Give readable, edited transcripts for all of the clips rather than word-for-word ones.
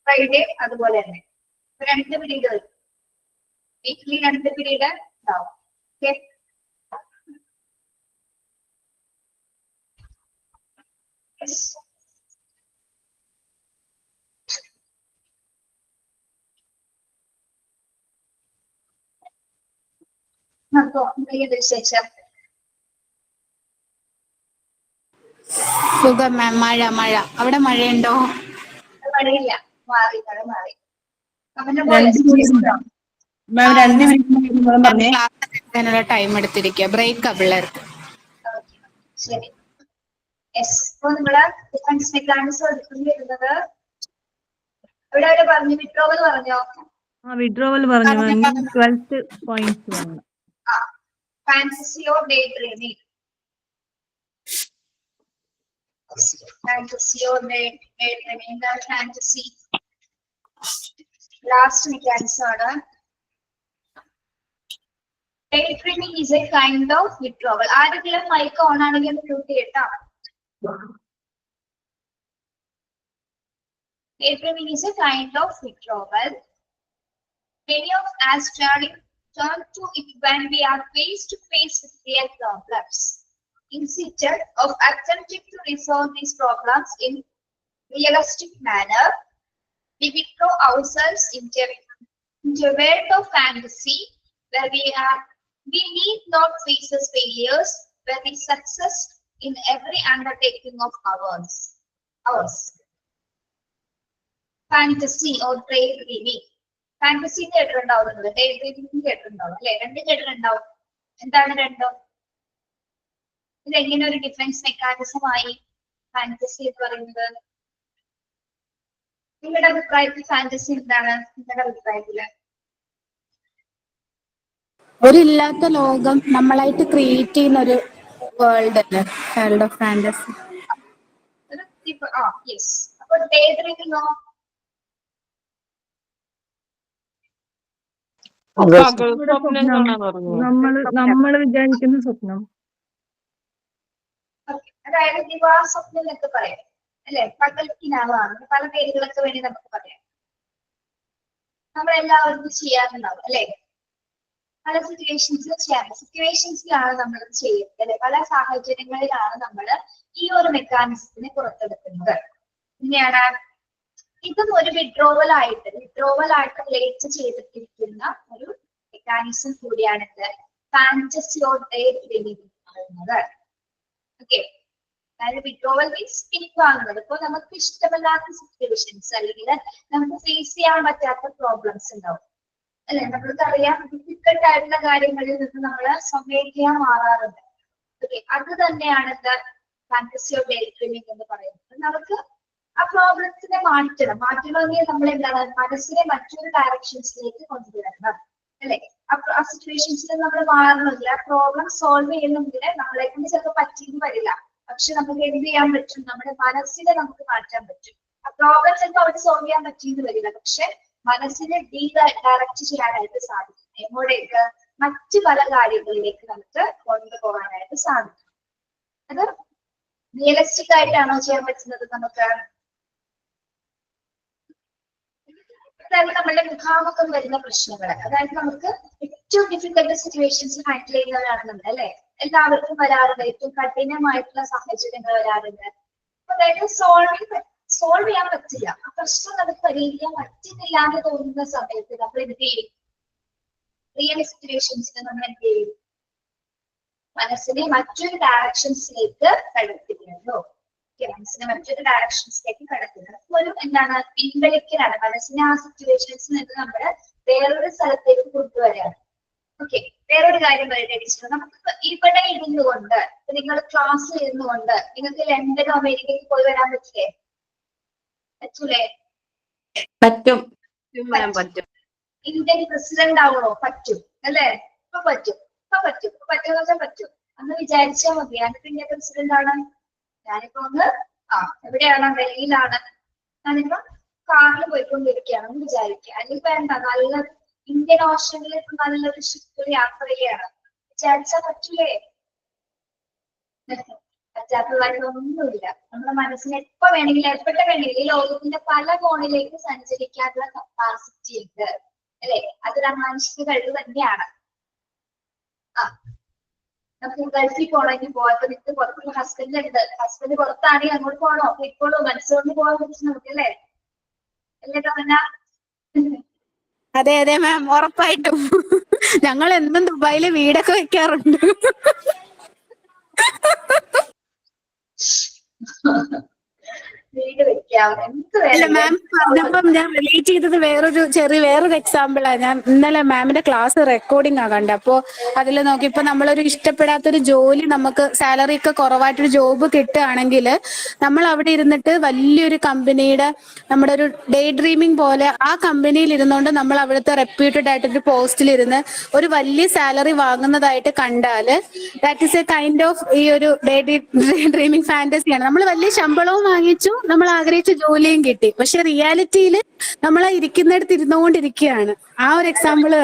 Friday അതുപോലെ തന്നെ 2 period വരും. വീക്ക്ലി 2 പീരീഡ് ഉണ്ടാവും. ഓക്കെ, അപ്പോ എന്തെങ്കിലും വിശേഷം? സുഖം മാം. മഴ അവിടെ മഴയുണ്ടോ? മഴയില്ല, മാറി, മഴ മാറി. അവന്റെ ക്ലാസ് ടൈം എടുത്തിരിക്കുക, ബ്രേക്കാ പിള്ളേർക്ക്. ശരി. ഇപ്പൊ നിങ്ങള് ഡിഫൻസ് മെക്കാനിസം എടുക്കുന്നത് ഇവിടെ അവര് പറഞ്ഞു, വിഡ്രോവൽ പറഞ്ഞോ? വിഡ്രോവൽ പറഞ്ഞു. 12 പോയിന്റ്സ് പറഞ്ഞു. Fantasy or daydreaming? Fantasy or day dreaming? എന്താണ് ഫാന്റസി? ലാസ്റ്റ് മെക്കാനിസം ആണ്. Day dreaming is A kind of withdrawal. ആരെങ്കിലും മൈക്ക് ഓൺ ആണെങ്കിൽ മ്യൂട്ട് ചെയ്യട്ടോ. Daydreaming is a kind of withdrawal. Many of us turn to it when we are face to face with real problems. Instead of attempting to resolve these problems in realistic manner, we withdraw ourselves into a world of fantasy where we need not face the failures, where we success in every undertaking of ours. Fantasy or daydreaming. Fantasy കേട്ടിട്ടുണ്ടാവുന്നത്, daydreaming കേട്ടിട്ടുണ്ടാവും അല്ലെ? രണ്ടും കേട്ടിട്ടുണ്ടാവും. എന്താണ് രണ്ടും? ഇതെങ്ങനെ ഒരു defence മെക്കാനിസമായി fantasy എന്ന് പറയുന്നത്? നിങ്ങളുടെ അഭിപ്രായത്തിൽ ഫാന്റസി എന്താണ്? നിങ്ങളുടെ അഭിപ്രായത്തില് ഒരില്ലാത്ത ലോകം നമ്മളായിട്ട് ക്രിയേറ്റ് ചെയ്യുന്ന ഒരു വേൾഡ് അല്ലേ വേൾഡ് ഓഫ് ഫാന്റസി. അപ്പൊ ഡേ ഡ്രീമിംഗോ? നമ്മള് വിചാരിക്കുന്ന സ്വപ്നം. അതായത് ദിവാസ്വപ്നം എന്നൊക്കെ പറയാം അല്ലെ? പകൽക്കിനാവാണ്, പല പേരുകളൊക്കെ വേണ്ടി നമുക്ക് പറയാം. നമ്മളെല്ലാവർക്കും ചെയ്യാറുണ്ടാവും അല്ലെ? പല സിറ്റുവേഷൻസിലും ചെയ്യാറുണ്ട്. സിറ്റുവേഷൻസിലാണ് നമ്മൾ ചെയ്യുന്നത് അല്ലെ? പല സാഹചര്യങ്ങളിലാണ് നമ്മൾ ഈ ഒരു മെക്കാനിസത്തിനെ പുറത്തെടുക്കുന്നത്. പിന്നെയാണ് ഇതും ഒരു വിഡ്രോവൽ ആയിട്ട് റിലേറ്റ് ചെയ്തിട്ടിരിക്കുന്ന ഒരു മെക്കാനിസം കൂടിയാണിത് ഫാന്റസി ഓർ ഡേ ഡ്രീമിംഗ് പറയുന്നത്. ഓക്കെ, അതായത് വിഡ്രോവൽ മീൻസ് പിൻവാങ്ങുന്നത്. ഇപ്പൊ നമുക്ക് ഇഷ്ടമല്ലാത്ത സിറ്റുവേഷൻസ് അല്ലെങ്കിൽ നമുക്ക് ഫേസ് ചെയ്യാൻ പറ്റാത്ത പ്രോബ്ലംസ് ഉണ്ടാവും അല്ലെ? നമ്മൾക്കറിയാം ഡിഫിക്കൽട്ട് ആയിട്ടുള്ള കാര്യങ്ങളിൽ നിന്ന് നമ്മൾ സ്വമേധയാ മാറാറുണ്ട്. ഓക്കെ, അത് തന്നെയാണ് ഫാന്റസി ഓർ ഡേ ഡ്രീമിംഗ് എന്ന് പറയുന്നത്. നമുക്ക് ആ പ്രോബ്ലത്തിനെ മാറ്റണമെങ്കിൽ നമ്മൾ എന്താണ് മനസ്സിനെ മറ്റൊരു ഡയറക്ഷൻസിലേക്ക് കൊണ്ടുവരണം അല്ലെ? ആ സിറ്റുവേഷൻസിൽ നമ്മൾ മാറണമെങ്കിൽ, ആ പ്രോബ്ലം സോൾവ് ചെയ്യണമെങ്കിൽ നമ്മളെ കൊണ്ട് ചിലപ്പോൾ പറ്റിയെന്ന് വരില്ല. പക്ഷെ നമുക്ക് എന്ത് ചെയ്യാൻ പറ്റും? നമ്മുടെ മനസ്സിനെ നമുക്ക് മാറ്റാൻ പറ്റും. ആ പ്രോബ്ലം ചിലപ്പോൾ അവിടെ സോൾവ് ചെയ്യാൻ പറ്റിയെന്ന് വരില്ല, പക്ഷെ മനസ്സിനെ ഡയറക്റ്റ് ചെയ്യാനായിട്ട് സാധിക്കും. എങ്ങോട്ടേക്ക്? മറ്റു പല കാര്യങ്ങളിലേക്ക് നമുക്ക് കൊണ്ടുപോകാനായിട്ട് സാധിക്കും. അത് റിയലിസ്റ്റിക് ആയിട്ടാണോ ചെയ്യാൻ പറ്റുന്നത് നമുക്ക്? അതായത് നമ്മളുടെ മുഖാമുഖം വരുന്ന പ്രശ്നങ്ങൾ, അതായത് നമുക്ക് ഏറ്റവും ഡിഫിക്കൽട്ട് സിറ്റുവേഷൻസ് ഹാൻഡിൽ ചെയ്യുന്നവരാണ് നമ്മൾ അല്ലെ? എല്ലാവർക്കും വരാറുണ്ട്, ഏറ്റവും കഠിനമായിട്ടുള്ള സാഹചര്യങ്ങൾ വരാറുണ്ട്. അതായത് സോൾവ് ചെയ്യാൻ പറ്റില്ല, ആ പ്രശ്നം നമുക്ക് പരിഹരിക്കാൻ പറ്റുന്നില്ല എന്ന് തോന്നുന്ന സമയത്ത് നമ്മൾ എന്ത് ചെയ്യും? റിയൽ സിറ്റുവേഷൻസിൽ നമ്മൾ എന്ത് ചെയ്യും? മനസ്സിനെ മറ്റൊരു ഡയറക്ഷൻസിലേക്ക് കടത്തിവിടുന്നു. മനസ്സിനെ മറ്റൊരു ഡയറക്ഷൻസിലേക്ക് കടത്തുന്നത് ഒരു എന്താണ്? പിൻവലിക്കലാണ്. മനസ്സിനെ ആ സിറ്റുവേഷൻസിൽ നിന്ന് നമ്മൾ വേറൊരു സ്ഥലത്തേക്ക് കൊണ്ടുവരാണ്. ഓക്കെ, വേറൊരു കാര്യം പറയട്ടെ ടീച്ചർ. നമുക്ക് ഇവിടെ ഇരുന്നുകൊണ്ട്, നിങ്ങൾ ക്ലാസ്സിൽ ഇരുന്നുകൊണ്ട് നിങ്ങൾക്ക് ലണ്ടനോ അമേരിക്കയ്ക്ക് പോയി വരാൻ പറ്റില്ലേ? പറ്റൂലേ? പറ്റും. ഇന്ത്യൻ പ്രസിഡന്റ് ആവണോ? പറ്റും അല്ലെ? ഇപ്പൊ പറ്റും. പറ്റുമെന്ന് വെച്ചാൽ പറ്റും. അന്ന് വിചാരിച്ചാൽ മതി. ഞാനിപ്പോ ഇന്ത്യൻ പ്രസിഡന്റ് ആണ്, ഞാനിപ്പോ ഒന്ന് എവിടെയാണ്? ഡൽഹിയിലാണ്. ഞാനിപ്പോ കാറിൽ പോയിക്കൊണ്ടിരിക്കുകയാണെന്ന് വിചാരിക്കുക. അല്ലെങ്കിൽ വേണ്ട, നല്ല ഇന്ത്യൻ ഓഷനിൽ നല്ലൊരു ഷിപ്പിൽ യാത്ര ചെയ്യാണ് വിചാരിച്ചാൽ പറ്റൂലേ? പറ്റാത്തതായിട്ടൊന്നുമില്ല. നമ്മുടെ മനസ്സിന് എപ്പോ വേണമെങ്കിലും എപ്പോഴത്തെ വേണമെങ്കിലും ഈ ലോകത്തിന്റെ പല കോണിലേക്ക് സഞ്ചരിക്കാനുള്ള കപ്പാസിറ്റി ഉണ്ട് അല്ലെ? അതൊരു അമാനുഷിക കഴിവ് തന്നെയാണ്. ആ നമുക്ക് ഗൾഫിൽ പോകണമെങ്കിൽ പോവാം. ഇപ്പൊ നിങ്ങൾക്ക് പുറത്തുള്ള ഹസ്ബൻഡ് ഉണ്ട്, ഹസ്ബൻഡ് പുറത്താണെങ്കിൽ അങ്ങോട്ട് പോകണോ? ഇപ്പോഴും മനസ്സുകൊണ്ട് പോകാൻ പറ്റും നമുക്ക് അല്ലേ? അല്ലേ തമന്ന? അതെ അതെ മാം, ഉറപ്പായിട്ടും. ഞങ്ങൾ എന്നും ദുബായില് വീടൊക്കെ വെക്കാറുണ്ട്. വീട് വെക്കാം, എന്ത് അല്ല മാം വേണമെങ്കിലും. പറഞ്ഞപ്പം ഞാൻ റിലേറ്റ് ചെയ്തത് വേറൊരു എക്സാമ്പിളാ. ഞാൻ ഇന്നലെ മാമിന്റെ ക്ലാസ് റെക്കോർഡിംഗ് ആ കണ്ടത്. അപ്പോ അതിൽ നോക്കിയപ്പോ നമ്മളൊരു ഇഷ്ടപ്പെടാത്തൊരു ജോലി, നമുക്ക് സാലറി ഒക്കെ കുറവായിട്ടൊരു ജോബ് കിട്ടുകയാണെങ്കിൽ നമ്മൾ അവിടെ ഇരുന്നിട്ട് വലിയൊരു കമ്പനിയുടെ നമ്മുടെ ഒരു ഡേ ഡ്രീമിംഗ് പോലെ ആ കമ്പനിയിൽ ഇരുന്നുകൊണ്ട് നമ്മൾ അവിടുത്തെ റെപ്യൂട്ടഡ് ആയിട്ടൊരു പോസ്റ്റിലിരുന്ന് ഒരു വലിയ സാലറി വാങ്ങുന്നതായിട്ട് കണ്ടാൽ that is A kind of ഈ ഒരു ഡേ ഡ്രീമിംഗ് ഫാന്റസിയാണ്. നമ്മൾ വലിയ ശമ്പളവും വാങ്ങിച്ചു, നമ്മൾ ആഗ്രഹിച്ച ജോലിയും കിട്ടി, പക്ഷെ റിയാലിറ്റിയിൽ നമ്മൾ ഇരിക്കുന്നിടത്ത് ഇരുന്നുകൊണ്ടിരിക്കുകയാണ്. ആ ഒരു എക്സാമ്പിള്.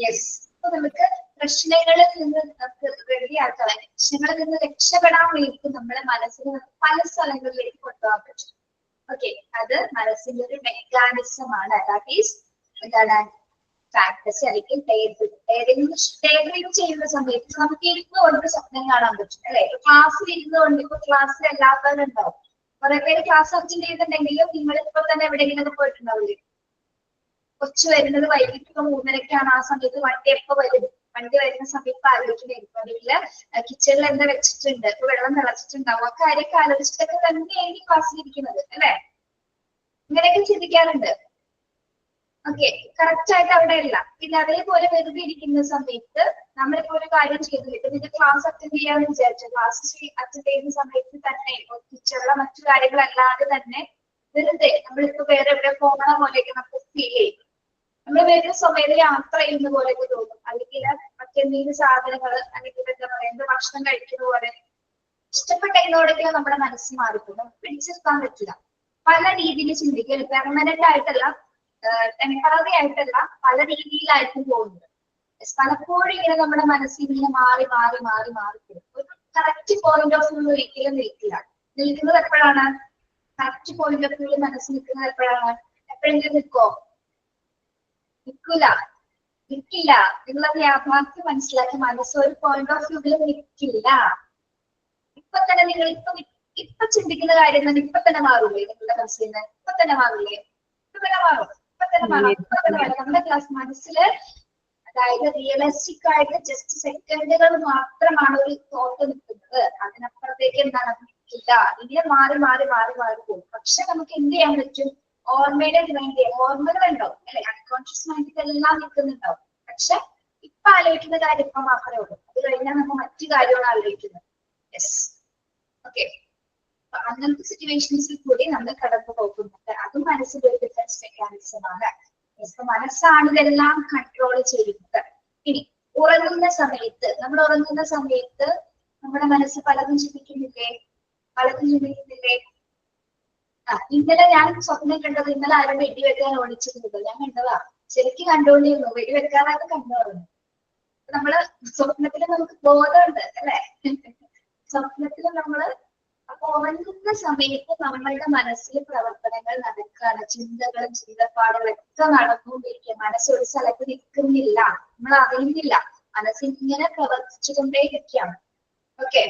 യെസ്, അപ്പൊ നമുക്ക് പ്രശ്നങ്ങളിൽ നിന്ന് റെഡിയാക്കാൻ, പ്രശ്നങ്ങളിൽ നിന്ന് രക്ഷപ്പെടാൻ വേണ്ടി നമ്മുടെ മനസ്സിനെ പല സ്ഥലങ്ങളിലേക്ക് കൊണ്ടുപോകാൻ പറ്റും. ഓക്കെ, അത് മനസ്സിന്റെ ഒരു മെക്കാനിസം ആണ്. ദാറ്റ് ഈസ് എന്താണ്? ഫാന്റസി അല്ലെങ്കിൽ ഡേ ചെയ്യുന്ന സമയത്ത് നമുക്ക് ഇരുന്നുകൊണ്ട് സ്വപ്നം കാണാൻ പറ്റും അല്ലെ? ക്ലാസ്സിൽ ഇരുന്നുകൊണ്ട്, ഇപ്പൊ ക്ലാസ്സിൽ എല്ലാവരും ഉണ്ടാവും, കുറെ പേര് ക്ലാസ് അറ്റൻഡ് ചെയ്തിട്ടുണ്ടെങ്കിലും നിങ്ങൾ ഇപ്പൊ തന്നെ എവിടെയെങ്കിലും പോയിട്ടുണ്ടാവില്ലേ? കൊച്ചു വരുന്നത് വൈകിട്ട് 3:30 ആ സമയത്ത് വണ്ടി എപ്പോ വരും? വണ്ടി വരുന്ന സമയത്ത് ആലോചിക്കുന്നില്ല കിച്ചണിൽ എന്താ വെച്ചിട്ടുണ്ട്, ഇപ്പൊ വെള്ളം തിളച്ചിട്ടുണ്ടാവും, ആ കാര്യമൊക്കെ ആലോചിച്ചിട്ടൊക്കെ തന്നെയാണ് ക്ലാസ്സിൽ ഇരിക്കുന്നത് അല്ലെ? ഇങ്ങനെയൊക്കെ ചിന്തിക്കാറുണ്ട്. ഓക്കെ, കറക്റ്റ് ആയിട്ട് അവിടെ അല്ല. പിന്നെ അതേപോലെ വെറുതെ ഇരിക്കുന്ന സമയത്ത് നമ്മളിപ്പോ ഒരു കാര്യം ചെയ്തില്ല, ഇപ്പൊ നിന്റെ ക്ലാസ് അറ്റൻഡ് ചെയ്യാന്ന് വിചാരിച്ചു, ക്ലാസ് അറ്റൻഡ് ചെയ്യുന്ന സമയത്ത് തന്നെ കിച്ചണിലെ മറ്റു കാര്യങ്ങളല്ലാതെ തന്നെ വെറുതെ നമ്മളിപ്പോ വേറെ എവിടെ പോകണ പോലെയൊക്കെ നമുക്ക് ഫീൽ ചെയ്യും. നമ്മൾ വരുന്ന സമയത്ത് യാത്ര ചെയ്യുന്ന പോലെയൊക്കെ തോന്നും, അല്ലെങ്കിൽ മറ്റെന്തെങ്കിലും സാധനങ്ങൾ, അല്ലെങ്കിൽ എന്താ പറയുക, ഭക്ഷണം കഴിക്കുന്ന പോലെ ഇഷ്ടപ്പെട്ടതിനോടൊക്കെ നമ്മുടെ മനസ്സ് മാറിപ്പോകും. നമുക്ക് പിടിച്ചെടുക്കാൻ പറ്റില്ല. പല രീതിയിൽ ചിന്തിക്കുക, പെർമനന്റ് ആയിട്ടല്ല, ടെമ്പററി ആയിട്ടല്ല, പല രീതിയിലായിരിക്കും പോകുന്നത്. പലപ്പോഴും ഇങ്ങനെ നമ്മുടെ മനസ്സിൽ ഇങ്ങനെ മാറി മാറി മാറി മാറിപ്പോകും. ഒരു കറക്റ്റ് പോയിന്റ് ഓഫ് വ്യൂ ഒരിക്കലും നിൽക്കില്ല. നിൽക്കുന്നത് എപ്പോഴാണ്? കറക്റ്റ് പോയിന്റ് ഓഫ് വ്യൂ മനസ്സ് നിൽക്കുന്നത് എപ്പോഴാണ്? എപ്പോഴെങ്കിലും നിൽക്കോ? നിൽക്കില്ല. നിങ്ങളത് യാഥാർത്ഥ്യം മനസ്സിലാക്കി മനസ്സ് ഒരു പോയിന്റ് ഓഫ് വ്യൂവിൽ നിൽക്കില്ല. ഇപ്പൊ തന്നെ നിങ്ങൾ ഇപ്പൊ ചിന്തിക്കുന്ന കാര്യം തന്നെ ഇപ്പൊ തന്നെ മാറൂലേ? നിങ്ങളുടെ മനസ്സിൽ നിന്ന് ഇപ്പൊ തന്നെ മാറില്ലേ? ഇപ്പൊ തന്നെ മാറും. നമ്മുടെ ക്ലാസ് മനസ്സില്, അതായത് റിയലിസ്റ്റിക് ആയിട്ട് ജസ്റ്റ് സെക്കൻഡുകൾ മാത്രമാണ് ഒരു തോട്ട് നിൽക്കുന്നത്. അതിനപ്പുറത്തേക്ക് എന്താണ്? നിൽക്കില്ല. ഇങ്ങനെ മാറി മാറി മാറി മാറി പോകും. പക്ഷെ നമുക്ക് എന്ത് ചെയ്യാൻ പറ്റും? ഓർമ്മയുടെ വേണ്ടി ഓർമ്മകൾ ഉണ്ടാവും അല്ലെ? അൺകോൺഷ്യസ് മൈൻഡിൽ എല്ലാം നിൽക്കുന്നുണ്ടാവും. പക്ഷെ ഇപ്പൊ ആലോചിക്കുന്ന കാര്യം ഇപ്പൊ മാത്രമേ ഉള്ളൂ. അത് കഴിഞ്ഞാൽ നമ്മൾ മറ്റു കാര്യമാണ് ആലോചിക്കുന്നത്. Yes, okay. അങ്ങനത്തെ സിറ്റുവേഷൻസിൽ കൂടി നമ്മൾ കടന്നു പോകുന്നുണ്ട്. അതും മനസ്സിന്റെ ഒരു ഡിഫൻസ് മെക്കാനിസം ആണ്. മനസ്സാണ് ഇതെല്ലാം കൺട്രോൾ ചെയ്യുന്നത്. ഇനി ഉറങ്ങുന്ന സമയത്ത്, നമ്മൾ ഉറങ്ങുന്ന സമയത്ത് നമ്മുടെ മനസ്സ് പലതും ചിന്തിക്കുന്നില്ലേ? ഇന്നലെ ഞാൻ സ്വപ്നം കണ്ടത്, ഇന്നലെ ആരും വെടിവെക്കാൻ ഓടിച്ചിരുന്നത് ഞാൻ കണ്ടതാ. ശരിക്കും കണ്ടുകൊണ്ടിരുന്നു, വെടിവെക്കാനൊക്കെ കണ്ടു പറഞ്ഞു. നമ്മള് സ്വപ്നത്തില് നമുക്ക് ബോധമുണ്ട് അല്ലെ? സ്വപ്നത്തില് നമ്മള് അപ്പൊ ഉറങ്ങുന്ന സമയത്ത് നമ്മളുടെ മനസ്സിൽ പ്രവർത്തനങ്ങൾ നടക്കുകയാണ്. ചിന്തകളും ചിന്തപ്പാടുകളും ഒക്കെ നടന്നുകൊണ്ടിരിക്കുക. മനസ്സ് ഒരു സ്ഥലത്ത് നിൽക്കുന്നില്ല, നമ്മൾ അറിയുന്നില്ല. മനസ്സിങ്ങനെ പ്രവർത്തിച്ചുകൊണ്ടേയിരിക്കുകയാണ്. Okay,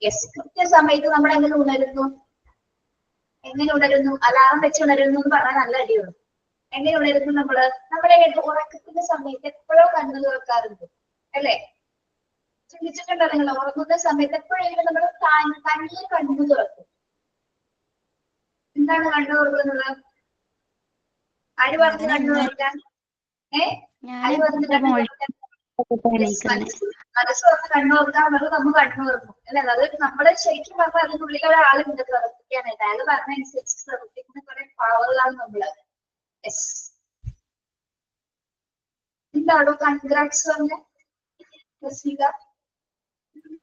yes. കൃത്യസമയത്ത് നമ്മൾ എങ്ങനെ ഉണരുന്നു? അലാറം വെച്ച് ഉണരുന്നു എന്ന് പറഞ്ഞാൽ നല്ല അടിയുള്ളൂ. എങ്ങനെ ഉണരുന്നു? നമ്മുടെ ഉറക്കത്തിന്റെ സമയത്ത് എപ്പോഴോ കണ്ണു തുറക്കാറുണ്ട് അല്ലെ? ചിന്തിച്ചിട്ടുണ്ടോ നിങ്ങൾ? ഉറങ്ങുന്ന സമയത്ത് എപ്പോഴെങ്കിലും നമ്മൾ തനിയെ കണ്ണു തുറക്കും. എന്താണ് കണ്ണു തുറക്കുന്നത്? ആര് പറഞ്ഞു കണ്ണു തുറക്കാൻ? ആര് പറഞ്ഞു കണ്ണു തുറക്കാൻ? മനസ്സ് തുറന്ന് കണ്ണു തുറക്കാൻ പറഞ്ഞത് നമ്മൾ കണ്ണു തുറക്കും അല്ലെ? അത് നമ്മള് ശരിക്കും പറഞ്ഞാൽ അതിനുള്ളിൽ ഒരാളുണ്ട് പ്രവർത്തിക്കാനായിട്ട്. അയാൾ പറഞ്ഞനുസരിച്ച് പ്രവർത്തിക്കുന്ന കുറെ പവറുകളാണ് നമ്മള്. യെസ്, എന്താണോ കൺഗ്രാറ്റ്സ് പറഞ്ഞ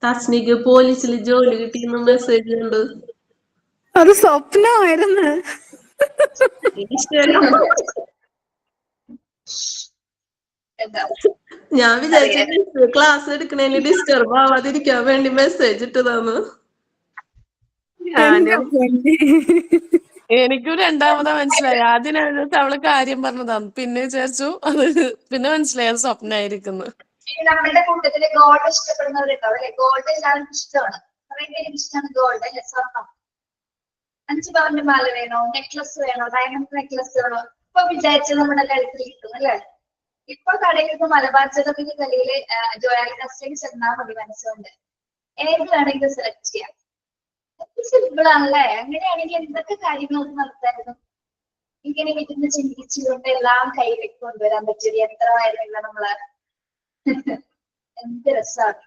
തസ്നിക്ക് പോലീസിൽ ജോലി കിട്ടിയെന്ന് മെസ്സേജ് ഉണ്ട്. അത് സ്വപ്നമായിരുന്നു. ഞാൻ വിചാരിച്ചു ക്ലാസ് എടുക്കണേന് ഡിസ്റ്റർബ് ആവാതിരിക്കാൻ വേണ്ടി മെസ്സേജ് ഇട്ടതാന്ന്. എന്റെ പൊന്നേ. എനിക്കും രണ്ടാമതാ മനസ്സിലായി. ആദ്യം എഴുന്നേറ്റ് അവള് കാര്യം പറഞ്ഞതാണ്, പിന്നെ വിചാരിച്ചു അത്, പിന്നെ മനസ്സിലായി അത് സ്വപ്നായിരിക്കുന്നു. നമ്മളുടെ കൂട്ടത്തില് ഗോൾഡ് ഇഷ്ടപ്പെടുന്നവരുണ്ടാവും അല്ലെ? ഗോൾഡ് എല്ലാവർക്കും ഇഷ്ടമാണ്. കുറെ പേർക്ക് ഇഷ്ടമാണ് ഗോൾഡ് അല്ലെ? സ്വർണം. 5 പവന്റെ മാല വേണോ, നെക്ലസ് വേണോ, ഡയമണ്ട് നെക്ലസ് വേണോ? ഇപ്പൊ വിചാരിച്ചത് നമ്മുടെ കഴുത്തിൽ കിട്ടും അല്ലെ? ഇപ്പൊ കടയിൽ മലബാർ ജഗത്തിന്റെ കലയില് ജോയാലിനസ്റ്റിൽ ചെന്നാൽ മതി മനസ്സുകൊണ്ട്. ഏത് വേണമെങ്കിലും സെലക്ട് ചെയ്യാം. സിമ്പിൾ ആണല്ലേ? അങ്ങനെയാണെങ്കിൽ എന്തൊക്കെ കാര്യങ്ങൾ നടത്തായിരുന്നു. ഇങ്ങനെ ഇരുന്ന് ചിന്തിച്ചുകൊണ്ട് എല്ലാം കയ്യിലേക്ക് കൊണ്ടുവരാൻ പറ്റിയത് എത്ര ആയിരുന്നില്ല നമ്മള്. എന്ത് രസമാണ്.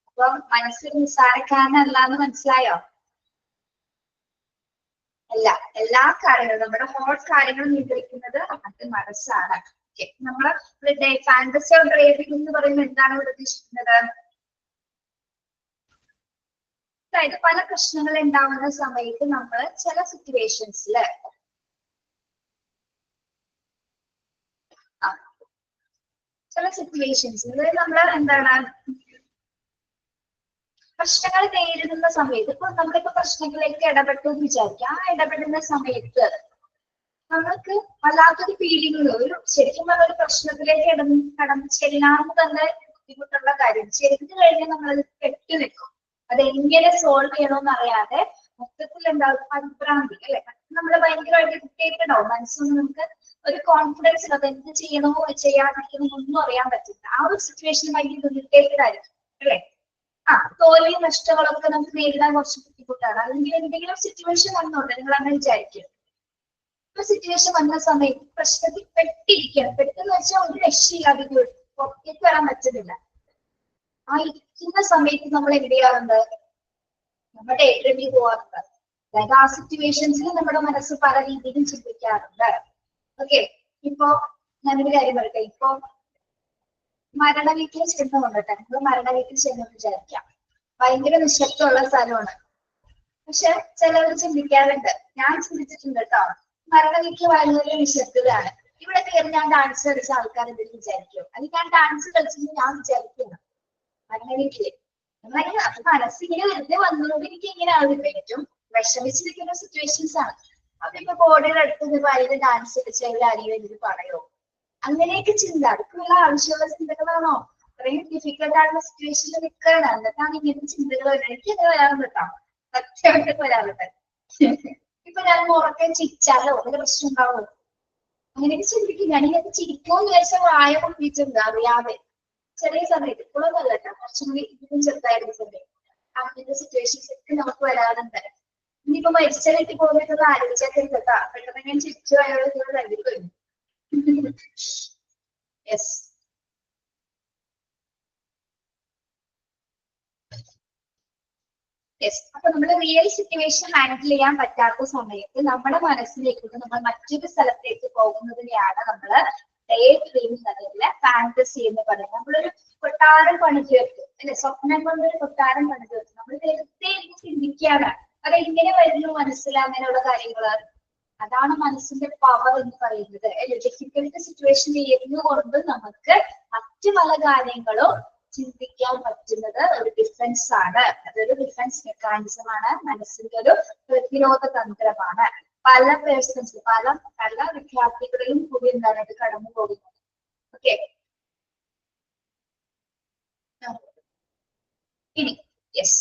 അപ്പൊ മനസ്സിൽ നിസ്സാരക്കാരനല്ലാന്ന് മനസ്സിലായോ? അല്ല, എല്ലാ കാര്യങ്ങളും നമ്മുടെ ഹോൾ കാര്യങ്ങളും നിയന്ത്രിക്കുന്നത് അത് മനസ്സാണ്. നമ്മള് ഫാന്റസി ഓഫ് ഡ്രൈവിംഗ് എന്ന് പറയുമ്പോൾ എന്താണ് ഇവിടെ ഉദ്ദേശിക്കുന്നത്? അതായത് പല പ്രശ്നങ്ങൾ ഉണ്ടാവുന്ന സമയത്ത് നമ്മൾ ചില സിറ്റുവേഷൻസില് നമ്മൾ എന്താണ് പ്രശ്നങ്ങൾ നേരിടുന്ന സമയത്ത്, ഇപ്പൊ നമ്മളിപ്പോ പ്രശ്നങ്ങളിലേക്ക് ഇടപെട്ടു എന്ന് വിചാരിക്കുക. ആ ഇടപെടുന്ന സമയത്ത് നമ്മൾക്ക് വല്ലാത്തൊരു ഫീലിംഗ്, ഒരു ശരിക്കും പറഞ്ഞ ഒരു പ്രശ്നത്തിലേക്ക് കടന്ന് ചെല്ലാന്ന് തന്നെ ബുദ്ധിമുട്ടുള്ള കാര്യം. ചെരിഞ്ഞു കഴിഞ്ഞാൽ നമ്മളത് പെട്ടു നിൽക്കും. അതെങ്ങനെ സോൾവ് ചെയ്യണമെന്ന് അറിയാതെ മൊത്തത്തിൽ എന്താവും പരിഭ്രാന്തി അല്ലെ? നമ്മൾ ഭയങ്കരമായിട്ട് ഇറിറ്റേറ്റഡ് ഉണ്ടാവും. മനസ്സൊന്നും നമുക്ക് ഒരു കോൺഫിഡൻസ് ഇല്ല. അത് എന്ത് ചെയ്യണോ ചെയ്യാതിരിക്കണോ ഒന്നും അറിയാൻ പറ്റില്ല. ആ ഒരു സിറ്റുവേഷൻ ഭയങ്കര ഇറിറ്റേറ്റഡ് ആയിരിക്കും അല്ലെ? തോൽവിയും നഷ്ടങ്ങളൊക്കെ നമുക്ക് നേരിടാൻ കുറച്ച് ബുദ്ധിമുട്ടാണ്. അല്ലെങ്കിൽ എന്തെങ്കിലും സിറ്റുവേഷൻ വന്നോട്ടെ, നിങ്ങൾ അങ്ങനെ വിചാരിക്കും. ഒരു സിറ്റുവേഷൻ വന്ന സമയത്ത് പ്രശ്നത്തിൽ പെട്ടിരിക്കണം. പെട്ടെന്ന് വെച്ചാൽ ഒരു രക്ഷയില്ലാതെ പുറത്തേക്ക് വരാൻ പറ്റുന്നില്ല. ആ ഇരിക്കുന്ന സമയത്ത് നമ്മൾ എന്ത് ചെയ്യാറുണ്ട്? നമ്മുടെ ഡേഡ്രീമിൽ പോകാറുണ്ട്. അതായത് ആ സിറ്റുവേഷൻസിൽ നമ്മുടെ മനസ്സ് പല രീതിയിലും ചിന്തിക്കാറുണ്ട്. ഓക്കെ, ഇപ്പൊ ഞാനൊരു കാര്യം പറയട്ടെ. ഇപ്പൊ മരണ വീട്ടിൽ ചെന്ന് കൊണ്ടിട്ടെ, നമ്മൾ മരണ വീട്ടിൽ ചെന്ന് വിചാരിക്കാം. ഭയങ്കര നിശബ്ദമുള്ള സ്ഥലമാണ്. പക്ഷെ ചിലവർ ചിന്തിക്കാറുണ്ട്, ഞാൻ ചിന്തിച്ചിട്ടുണ്ട് കേട്ടോ, മരണ വീട്ടിൽ വളരെ നിശബ്ദതയാണ്. ഇവിടെ കയറി ഞാൻ ഡാൻസ് കളിച്ച ആൾക്കാർ എന്തെങ്കിലും വിചാരിക്കും, അല്ലെങ്കിൽ ഞാൻ ഡാൻസ് കളിച്ചെന്ന് ഞാൻ വിചാരിക്കുന്നു മരണ വീട്ടില്. നമ്മളങ്ങനെ മനസ്സിങ്ങനെ വെറുതെ വന്നുകൊണ്ടിരിക്കുക. ഇങ്ങനെ ആവില്ല, ഏറ്റവും വിഷമിച്ചിരിക്കുന്ന സിറ്റുവേഷൻസ് ആണ്. അപ്പൊ ഇപ്പൊ ബോർഡിയുടെ അടുത്ത് വയലിൽ ഡാൻസ് കളിച്ച് ആരെയും എനിക്ക് പറയോ? അങ്ങനെയൊക്കെ ചിന്ത, അതൊക്കെയുള്ള ആവശ്യമുള്ള ചിന്തകളാണോ? അത്രയും ഡിഫിക്കൽട്ട് ആയിട്ടുള്ള സിറ്റുവേഷനിൽ നിൽക്കുകയാണ്. എന്നിട്ടാണ് ഇങ്ങനത്തെ ചിന്തകൾ വരുന്നത്. എനിക്ക് അങ്ങനെ വരാറുണ്ട് കേട്ടോ, സത്യമായിട്ട് വരാറുണ്ട്. ഇപ്പൊ ഞാൻ ഉറക്കം ചിരിച്ചാലോ അങ്ങനെ പ്രശ്നം ഉണ്ടാവോ? അങ്ങനെയൊക്കെ ചിന്തിക്കും. ഞാനിങ്ങനെ ചിരിക്കുമെന്ന് വിചാരിച്ച വായ പൊട്ടിയിട്ടുണ്ട് അറിയാതെ. ചെറിയ സമയത്ത്, ഇപ്പോഴൊന്നും അല്ല കേട്ടോ, കുറച്ചും കൂടി ഇതിലും ചെറുതായിരുന്ന സമയത്ത് അങ്ങനത്തെ സിറ്റുവേഷൻസ് ഒക്കെ നമുക്ക് വരാറുണ്ട്. ഇനിയിപ്പോ മരിച്ച വീട്ടിൽ പോകുന്നത് ആലോചിച്ചൊക്കെ കേട്ടാ, പെട്ടെന്ന് ഞാൻ ചിരിച്ചു അയാളോട് നൽകി കഴിഞ്ഞു. യെസ്, അപ്പൊ നമ്മൾ റിയൽ സിറ്റുവേഷൻ ഹാൻഡിൽ ചെയ്യാൻ പറ്റാത്ത സമയത്ത് നമ്മുടെ മനസ്സിലേക്ക് നമ്മൾ മറ്റൊരു സ്ഥലത്തേക്ക് പോകുന്നതിനെയാണ് നമ്മള് ഡേ ഡ്രീമിംഗ് അല്ലെങ്കിൽ ഫാന്റസി എന്ന് പറയുന്നത്. നമ്മളൊരു കൊട്ടാരം പണിത് വെക്കും അല്ലെ? സ്വപ്നം കൊണ്ടൊരു കൊട്ടാരം പണിത് വെക്കും. നമ്മൾ വെറുതെ ചിന്തിക്കുകയാണ്, അത് എങ്ങനെ വരുന്നു മനസ്സിൽ അങ്ങനെയുള്ള കാര്യങ്ങള്. അതാണ് മനസ്സിന്റെ പവർ എന്ന് പറയുന്നത് അല്ലെ? ഡിഫിക്കൽട്ട് സിറ്റുവേഷനിൽ ഇരുന്നുകൊണ്ട് നമുക്ക് മറ്റു പല കാര്യങ്ങളും ചിന്തിക്കാൻ പറ്റുന്നത് ഒരു ഡിഫൻസ് ആണ്. അതൊരു ഡിഫൻസ് മെക്കാനിസം ആണ്. മനസ്സിന്റെ ഒരു പ്രതിരോധ തന്ത്രമാണ്. പല പേഴ്സൺസ്, പല വിദ്യാർത്ഥികളിലും കൂടി എന്താണ് ഇത് കടന്നു പോകുന്നത്. ഓക്കെ, ഇനി യെസ്,